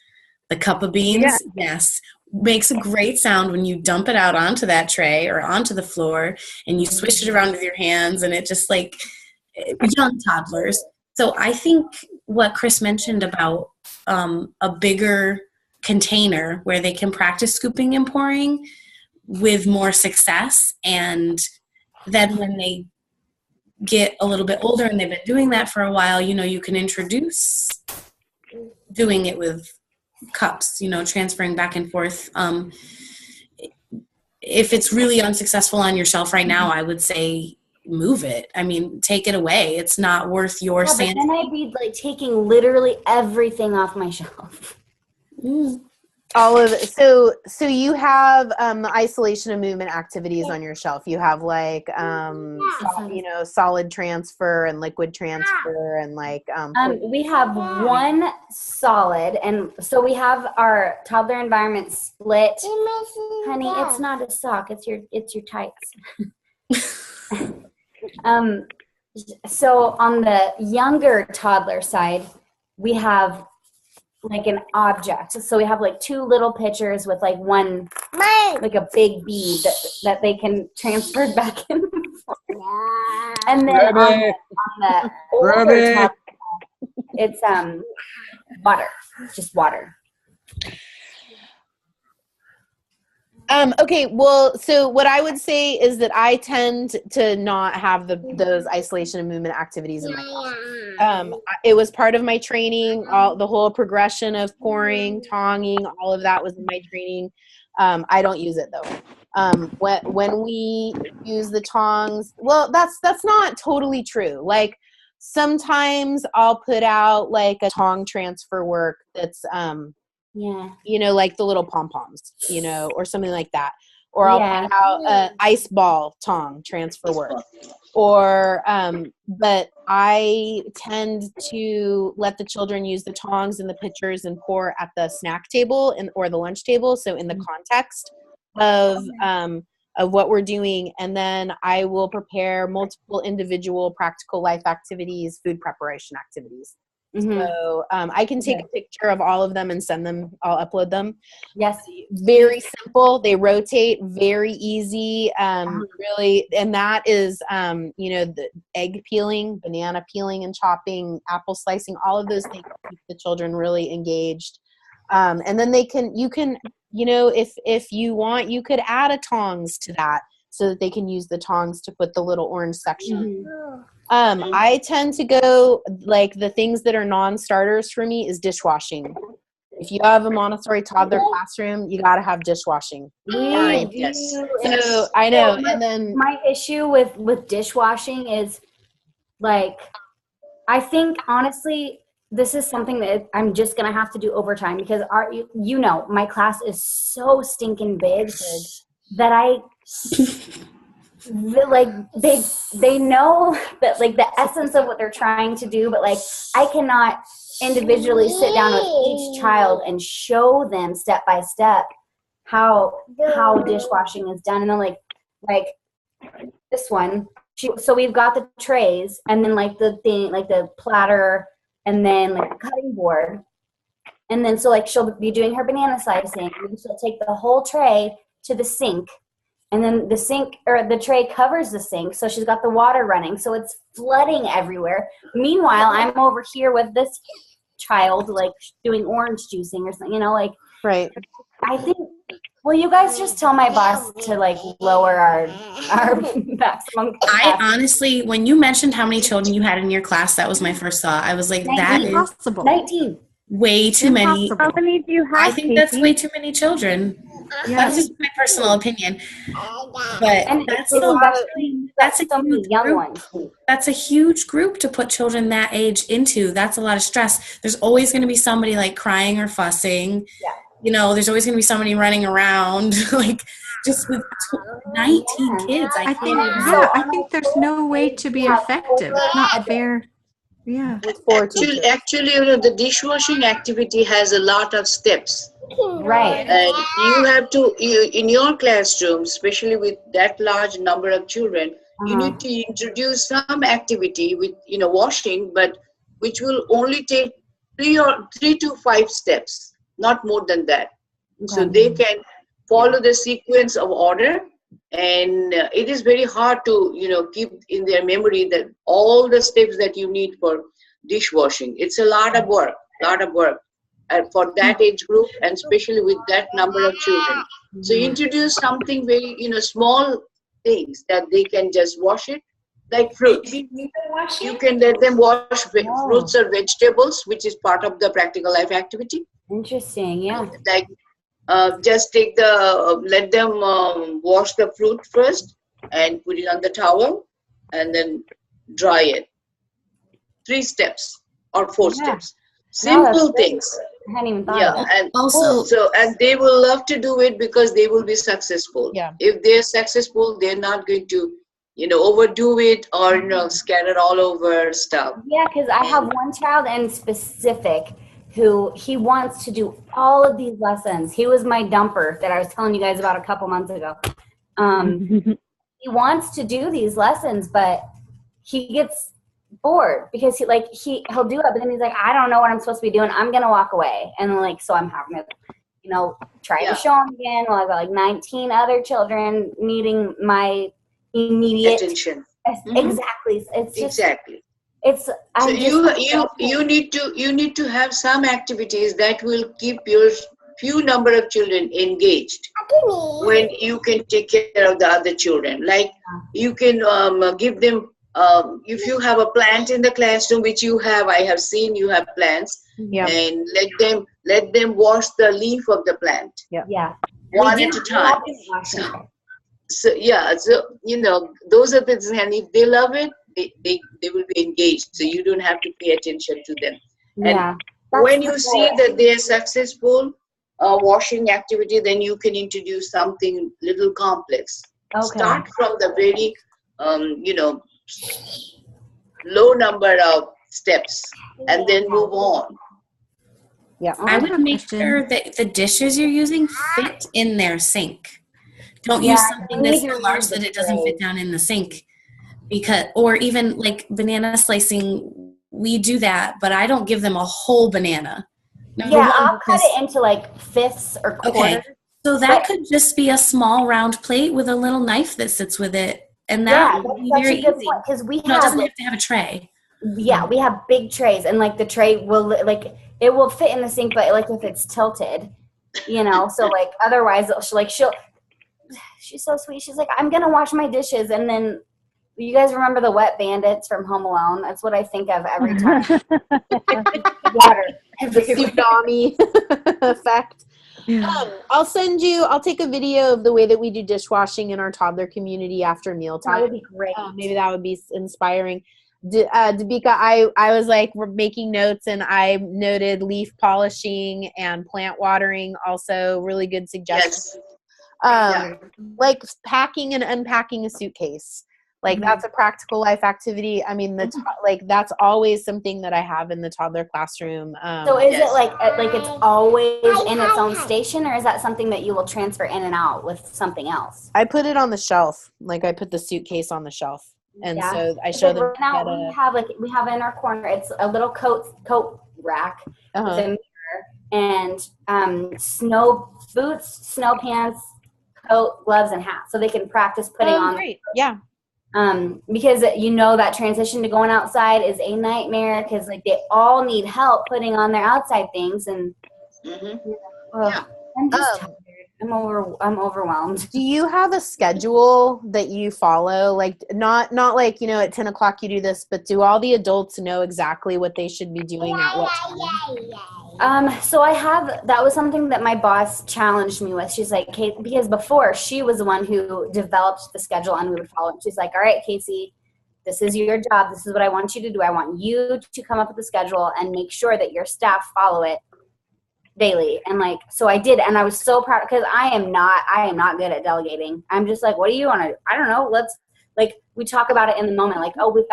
The cup of beans, yes, makes a great sound when you dump it out onto that tray or onto the floor and you swish it around with your hands, and it just like young toddlers. So I think what Chris mentioned about a bigger container where they can practice scooping and pouring with more success, and then when they get a little bit older and they've been doing that for a while, you can introduce doing it with cups, transferring back and forth. If it's really unsuccessful on your shelf right now, I would say move it. I mean, take it away. It's not worth your sanity. But then I'd be like taking literally everything off my shelf. All of it. So you have isolation and movement activities on your shelf. You have like solid transfer and liquid transfer and like we have one solid, and so we have our toddler environment split. Honey, it's not a sock, it's your tights. So on the younger toddler side, we have like an object. So we have like 2 little pitchers with like one, like a big bead that they can transfer back and forth. And then on the older toddler, it's water, just water. Okay, well, so what I would say is that I tend to not have those isolation and movement activities in my class. It was part of my training. The whole progression of pouring, tonging, all of that was in my training. I don't use it though. When we use the tongs, well, that's not totally true. Like sometimes I'll put out like a tong transfer work that's like the little pom-poms, or something like that. Or I'll put out an ice ball tong transfer work. Or, but I tend to let the children use the tongs and the pitchers and pour at the snack table or the lunch table. So in the context of what we're doing. And then I will prepare multiple individual practical life activities, food preparation activities. Mm-hmm. So I can take a picture of all of them and send them. I'll upload them. Yes. Very simple. They rotate. Very easy. Really. And that is, the egg peeling, banana peeling and chopping, apple slicing, all of those things keep the children really engaged. And then you can, if you want, you could add a tongs to that. so that they can use the tongs to put the little orange section. Mm-hmm. I tend to go, like, the things that are non-starters for me is dishwashing. If you have a Montessori toddler classroom, you got to have dishwashing. Right, yes. So I know, So and then my issue with dishwashing is, like, I think honestly, this is something that I'm just gonna have to do overtime, because my class is so stinking big that they know that, like, the essence of what they're trying to do, but, like, I cannot individually sit down with each child and show them step by step how dishwashing is done. And then like this one, so we've got the trays, and then like the thing, like the platter, and then like the cutting board, and then so like she'll be doing her banana slicing, and she'll take the whole tray to the sink, and then the sink or the tray covers the sink, so she's got the water running, so it's flooding everywhere. Meanwhile, I'm over here with this child, like, doing orange juicing or something, like. right. I think, will you guys just tell my boss to, like, lower our maximum capacity? I honestly, when you mentioned how many children you had in your class, that was my first thought. I was like, that is Impossible. 19. way too many. Impossible. How many do you have, I think that's Casey? way too many children. That's just my personal opinion. But And that's it's a lot of- that's a so many huge young group. ones. That's a huge group to put children that age into. That's a lot of stress. There's always going to be somebody like crying or fussing. Yeah. There's always going to be somebody running around, like, just with 19 kids. I think there's no way to be effective. It's not fair. Yeah. Actually, the dishwashing activity has a lot of steps. Right. And you have to, in your classroom, especially with that large number of children, you need to introduce some activity with, washing, but which will only take 3 to 5 steps, not more than that. So they can follow the sequence of order, and it is very hard to, keep in their memory that all the steps that you need for dishwashing. It's a lot of work. For that age group, and especially with that number of children. So introduce something very, small things that they can just wash it, like fruits. You can let them wash fruits or vegetables, which is part of the practical life activity. Interesting, yeah. Like, just let them wash the fruit first and put it on the towel, and then dry it. 3 steps or 4 steps. Simple things. I hadn't even thought of that. And also, and they will love to do it because they will be successful. Yeah. If they're successful, they're not going to, overdo it or scatter all over stuff. Yeah, because I have one child in specific who he wants to do all of these lessons. He was my dumper that I was telling you guys about a couple months ago. He wants to do these lessons, but he gets bored because he'll do it, but then he's like, I don't know what I'm supposed to be doing. I'm gonna walk away, and so I'm having to, try to show him again. Well, I've got like 19 other children needing my immediate attention. Exactly. It's just exactly. It's. So you need to have some activities that will keep your few number of children engaged when you can take care of the other children. Like you can give them. If you have a plant in the classroom, which I have seen you have plants, and let them wash the leaf of the plant. Yeah. One at a time. So those are the things, and if they love it, they will be engaged. So you don't have to pay attention to them. Yeah. And when you see that they are successful washing activity, then you can introduce something little complex. Okay. Start from the very low number of steps and then move on. Yeah. I would make sure that the dishes you're using fit in their sink. Don't use something that's so large that it doesn't fit down in the sink. Or even like banana slicing, we do that, but I don't give them a whole banana. I'll cut it into like fifths or quarters. Okay. So that could just be a small round plate with a little knife that sits with it. And that would be very easy. Because it doesn't have to have a tray. Yeah, we have big trays, and like the tray will it will fit in the she's so sweet. She's like, I'm going to wash my dishes. And then you guys remember the wet bandits from Home Alone? That's what I think of every time. Water. The tsunami effect. I'll take a video of the way that we do dishwashing in our toddler community after mealtime. That would be great. Maybe that would be inspiring. Dabika, I was like, we're making notes, and I noted leaf polishing and plant watering, also really good suggestions. Yes. Like packing and unpacking a suitcase. Like that's a practical life activity. I mean, that's always something that I have in the toddler classroom. So is it like it's always in its own station, or is that something that you will transfer in and out with something else? I put it on the shelf. Like I put the suitcase on the shelf, and so I show them. Right now we have in our corner. It's a little coat rack with a mirror and snow boots, snow pants, coat, gloves, and hat, so they can practice putting on. Great. Yeah. Because that transition to going outside is a nightmare, because like they all need help putting on their outside things, and I'm just tired. I'm overwhelmed. Do you have a schedule that you follow? Like not like, at 10 o'clock you do this, but do all the adults know exactly what they should be doing at what time? So that was something that my boss challenged me with. She's like, Kate, because before she was the one who developed the schedule and we would follow it. She's like, all right, Casey, this is your job. This is what I want you to do. I want you to come up with the schedule and make sure that your staff follow it daily. And like, so I did. And I was so proud, because I am not good at delegating. I'm just like, what do you want to do? I don't know. We talk about it in the moment. Like, oh, we've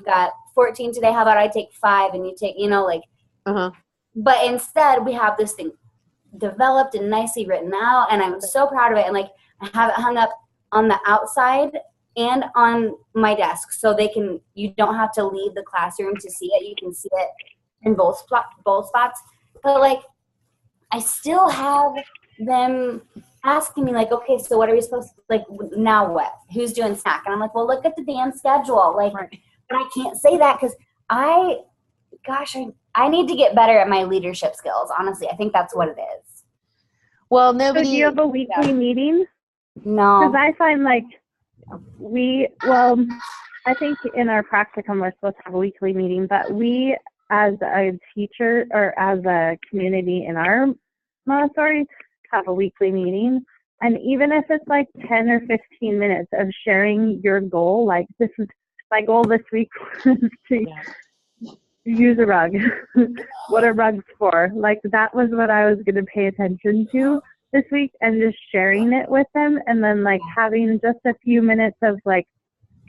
got 14 today. How about I take 5 and you take, But instead we have this thing developed and nicely written out, and I'm so proud of it. And like, I have it hung up on the outside and on my desk, so you don't have to leave the classroom to see it. You can see it in both spots. But like, I still have them asking me like, okay, so what are we supposed to, like, now what? Who's doing snack? And I'm like, well, look at the damn schedule. Like, but I can't say that, because I need to get better at my leadership skills. Honestly, I think that's what it is. Well, So do you have a weekly meeting? No. Because I find like I think in our practicum we're supposed to have a weekly meeting, but we as a teacher or as a community in our Montessori have a weekly meeting. And even if it's like 10 or 15 minutes of sharing your goal, like, this is my goal this week was to use a rug. What are rugs for? Like, that was what I was going to pay attention to this week, and just sharing it with them, and then like having just a few minutes of like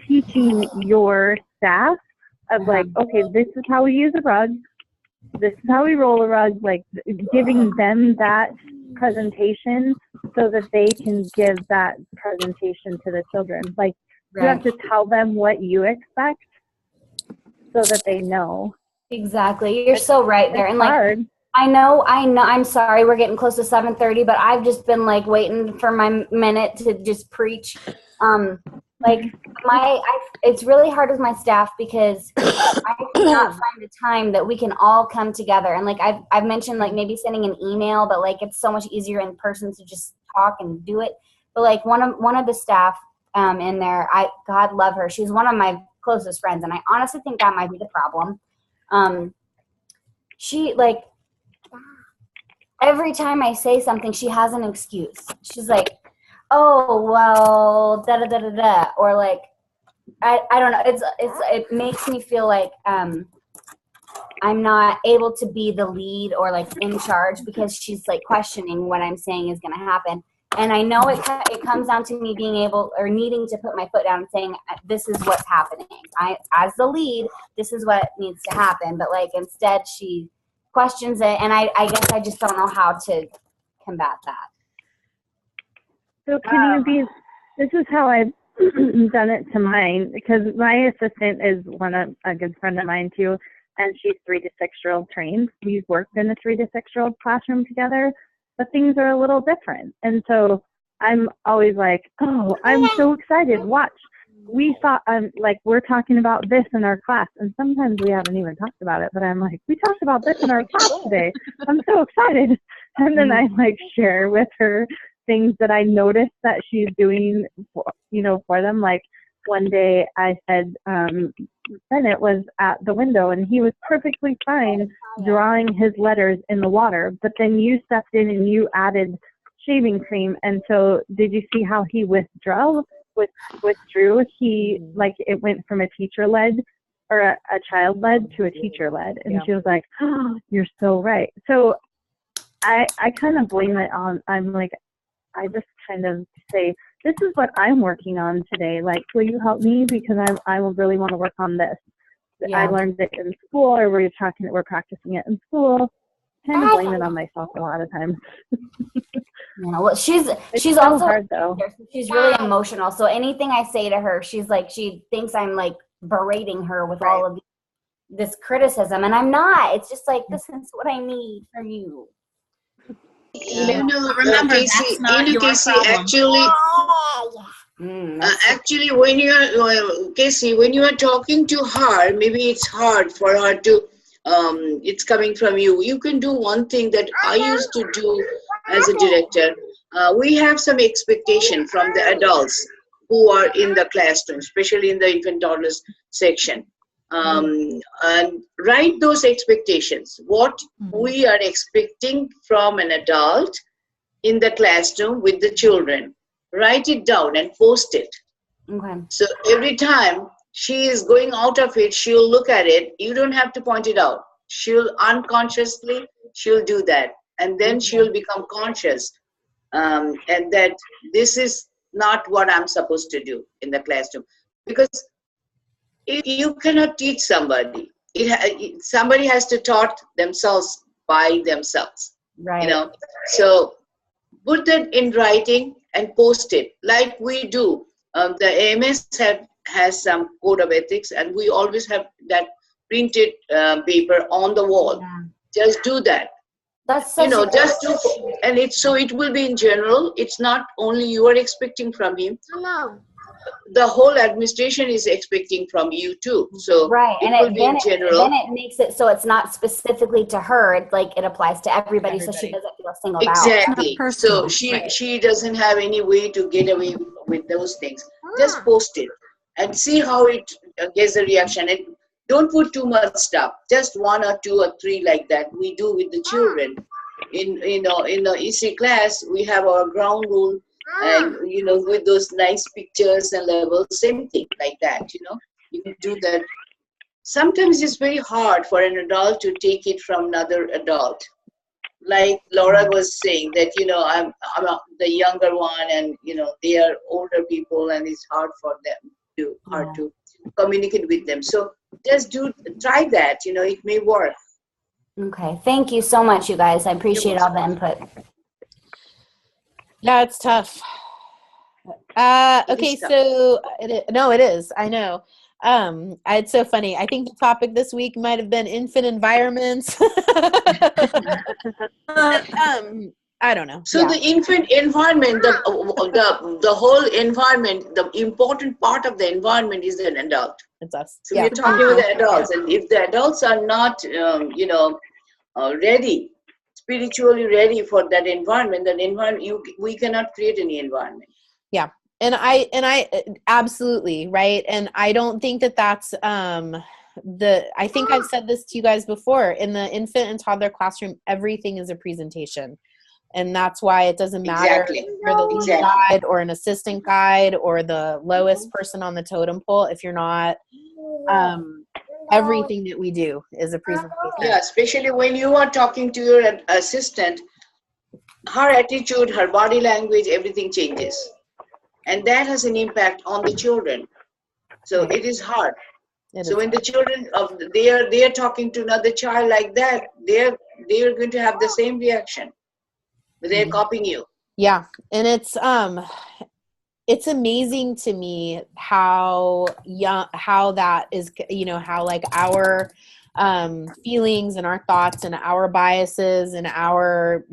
teaching your staff of like, okay, this is how we use a rug, this is how we roll a rug, like giving them that presentation so that they can give that presentation to the children. Like, you have to tell them what you expect so that they know. Exactly. You're so right there. And like, hard. I know, I'm sorry, we're getting close to 7:30, but I've just been like waiting for my minute to just preach. It's really hard with my staff because I cannot find a time that we can all come together. And like, I've mentioned like maybe sending an email, but like, it's so much easier in person to just talk and do it. But like one of the staff in there, God love her. She's one of my closest friends. And I honestly think that might be the problem. She like, every time I say something, she has an excuse. She's like, oh, well, da-da-da-da-da. Or like, I don't know. It makes me feel like I'm not able to be the lead or like in charge because she's like questioning what I'm saying is going to happen. And I know it comes down to me being able or needing to put my foot down and saying, this is what's happening. As the lead, this is what needs to happen. But like, instead she questions it. And I guess I just don't know how to combat that. So can you be, this is how I've done it to mine, because my assistant is a good friend of mine too, and she's 3 to 6-year-old trained. We've worked in a 3 to 6-year-old classroom together, but things are a little different. And so I'm always like, oh, I'm so excited. Watch. We thought, like, we're talking about this in our class. And sometimes we haven't even talked about it, but I'm like, we talked about this in our class today. I'm so excited. And then I like share with her things that I noticed that she's doing, for them. Like one day I said, Bennett was at the window and he was perfectly fine drawing his letters in the water, but then you stepped in and you added shaving cream. And so did you see how he withdrew? He, like, it went from a teacher-led or a child-led to a teacher-led. And she was like, oh, you're so right. So I kind of blame it on, I just kind of say, this is what I'm working on today. Like, will you help me? Because I really want to work on this. Yeah. I learned it in school, or we're practicing it in school. Kind of blame it on myself a lot of times. Well, she's so also hard, though. She's really emotional. So anything I say to her, she's like, she thinks I'm like berating her with all of this criticism, and I'm not. It's just like, this is what I need from you. Remember, Casey, that's not your Casey, problem. actually, when you're Casey, when you are talking to her, maybe it's hard for her to. It's coming from you. You can do one thing that I used to do as a director. We have some expectation from the adults who are in the classroom, especially in the infant toddlers section. And write those expectations. What we are expecting from an adult in the classroom with the children. Write it down and post it. Okay. So every time she is going out of it, she'll look at it. You don't have to point it out. She'll unconsciously, she'll do that. And then she'll become conscious. And that this is not what I'm supposed to do in the classroom. Because you cannot teach somebody. Somebody has to taught themselves by themselves. Right. So put that in writing and post it like we do. The AMS has some code of ethics, and we always have that printed paper on the wall. Yeah. Just do that. That's such just do, and it will be in general. It's not only you are expecting from him. No. The whole administration is expecting from you too. So right, it will be in general. Then it makes it so it's not specifically to her. It's like it applies to everybody. So she doesn't feel singled out. Exactly. So she doesn't have any way to get away with those things. Just post it and see how it gets a reaction. And don't put too much stuff. Just 1 or 2 or 3 like that. We do with the children. In the EC class, we have our ground rule. And with those nice pictures and levels, same thing like that. You can do that. Sometimes it's very hard for an adult to take it from another adult. Like Laura was saying that I'm the younger one, and they are older people, and it's hard for them to communicate with them. So just try that. It may work. Okay, thank you so much, you guys. I appreciate all the input. Yeah, it's tough. Okay, so it is. I know. It's so funny. I think the topic this week might have been infant environments. I don't know. So the infant environment, the whole environment, the important part of the environment is an adult. It's us. So we're talking with the adults, and if the adults are not, ready, spiritually ready for that environment, we cannot create any environment. Yeah. And I absolutely, right. And I don't think that's I think I've said this to you guys before. In the infant and toddler classroom, everything is a presentation. And that's why it doesn't matter if you're the lead guide or an assistant guide or the lowest person on the totem pole. If you're not, everything that we do is a presentation. Yeah, especially when you are talking to your assistant, her attitude, her body language, everything changes. And that has an impact on the children. So it is hard. When the children they are talking to another child like that, they are going to have the same reaction. But they're copying you. Yeah. And it's amazing to me how that is, how like our feelings and our thoughts and our biases and our,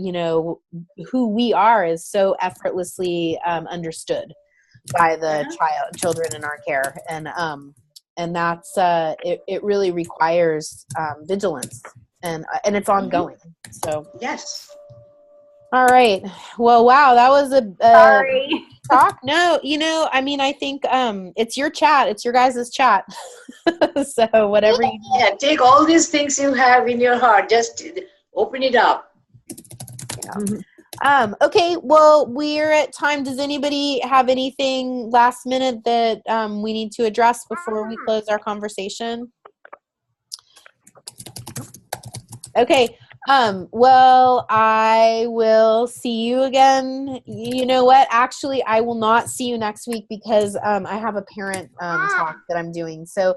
who we are is so effortlessly understood by the children in our care. And that's, it really requires vigilance and it's ongoing. So, yes. All right. Well, wow, that was a Sorry. talk. No, I mean, I think it's your chat. It's your guys' chat. So whatever you Yeah, take all these things you have in your heart, just open it up. Okay, well, we're at time. Does anybody have anything last minute that we need to address before we close our conversation? Okay. Well, I will see you again. You know what? Actually, I will not see you next week because I have a parent talk that I'm doing. So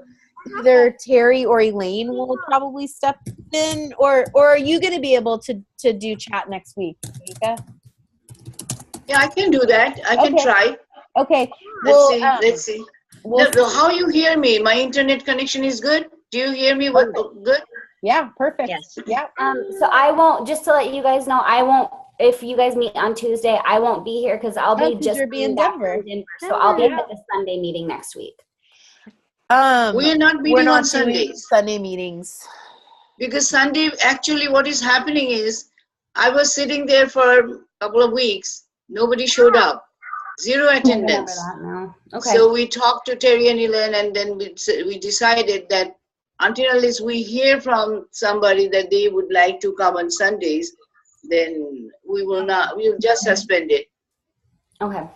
either Terry or Elaine will probably step in, or are you going to be able to do chat next week, Mika? Yeah, I can do that. I can try. Okay. Let's see. We'll No, how you hear me? My internet connection is good. Do you hear me? Good? Yeah, perfect. Yes. Yeah. So I won't, just to let you guys know, I won't, if you guys meet on Tuesday, I won't be here because I'll be just you'll be in coming back Denver. from Denver. So I'll be at the Sunday meeting next week. We're not meeting on doing Sundays. Sunday meetings. Because Sunday, actually what is happening is, I was sitting there for a couple of weeks. Nobody showed up. Zero I remember attendance. that now. Okay. So we talked to Terry and Elaine, and then we decided that unless we hear from somebody that they would like to come on Sundays, then we'll just suspend it. Okay.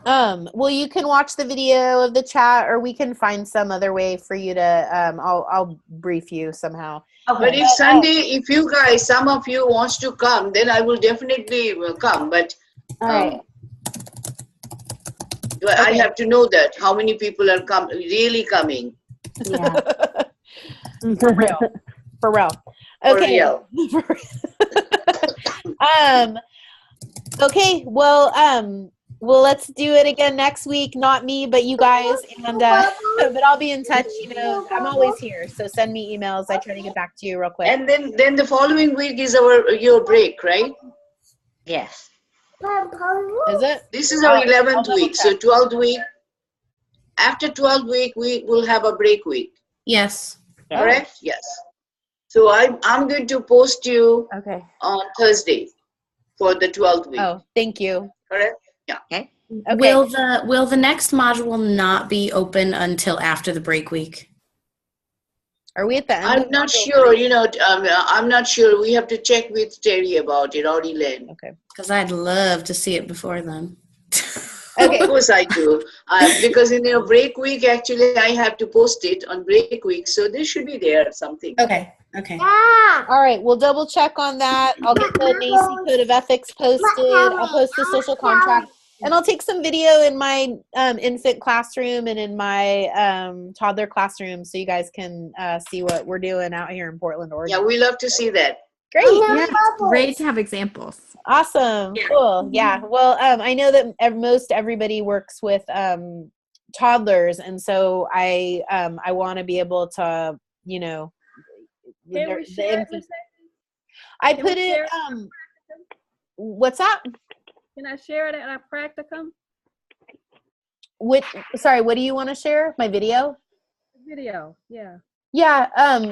Well, you can watch the video of the chat, or we can find some other way for you to. I'll brief you somehow. Okay. But if Sunday, if you guys, some of you wants to come, then I will definitely come. But All right. I have to know that how many people are really coming. Yeah. For real. For real. Okay. For real. Okay. Well, let's do it again next week. Not me, but you guys. And but I'll be in touch. I'm always here. So send me emails. I try to get back to you real quick. And then the following week is your break, right? Yes. Is it? This is our 11th week. So 12th week. After 12th week, we will have a break week. Yes. Correct? Yes. So I'm going to post you on Thursday for the 12th week. Oh, thank you. Correct? Yeah. Okay. Will the next module not be open until after the break week? Are we at the end? I'm not sure. I'm not sure. We have to check with Terry about it, or Elaine. Okay. Because I'd love to see it before then. Okay. Of course I do. Because in your break week, actually, I have to post it on break week. So this should be there, something. Okay. All right. We'll double check on that. I'll get the NACI Code of Ethics posted. I'll post the social contract. And I'll take some video in my infant classroom and in my toddler classroom so you guys can see what we're doing out here in Portland, Oregon. Yeah, we love to see that. Great. Yeah, it's great to have examples. Awesome. Cool. Yeah. Well, I know that most everybody works with toddlers, and so I want to be able to, Can we share it, Miss I Can put we it. share What's that? Can I share it at our practicum? Sorry, what do you want to share? My video? Video, yeah. Yeah.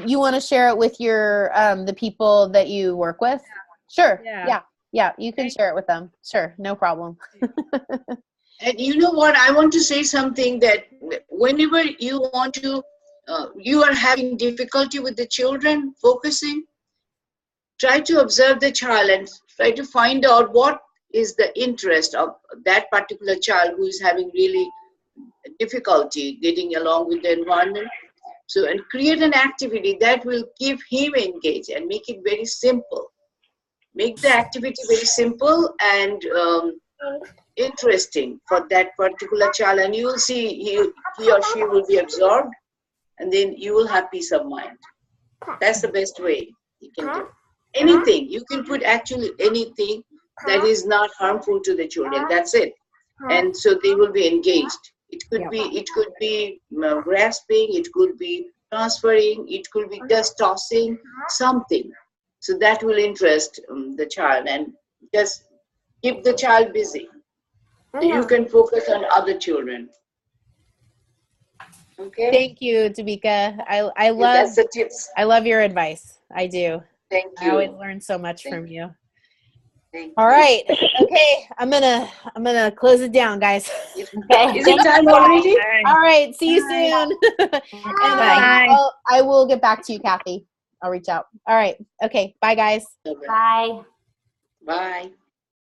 You want to share it with your the people that you work with? Sure. Yeah. You can share it with them. Sure. No problem. And you know what? I want to say something that whenever you want to, you are having difficulty with the children focusing, try to observe the child and try to find out what is the interest of that particular child who is having really difficulty getting along with the environment. So, and create an activity that will keep him engaged and make it very simple. Make the activity very simple and interesting for that particular child, and you will see he or she will be absorbed, and then you will have peace of mind. That's the best way you can do. Anything, you can put actually anything that is not harmful to the children. That's it. And so they will be engaged. It could be grasping, it could be transferring, it could be just tossing, something. So that will interest the child and just keep the child busy. So you can focus on other children. Okay. Thank you, Tamika. I love that's the tips. I love your advice. I do. Thank you. I always learn so much from you. All right. Okay. I'm gonna close it down, guys. Okay. Is it time already? All right. See you soon. And I will get back to you, Kathy. I'll reach out. All right. Okay. Bye, guys. Bye. Bye.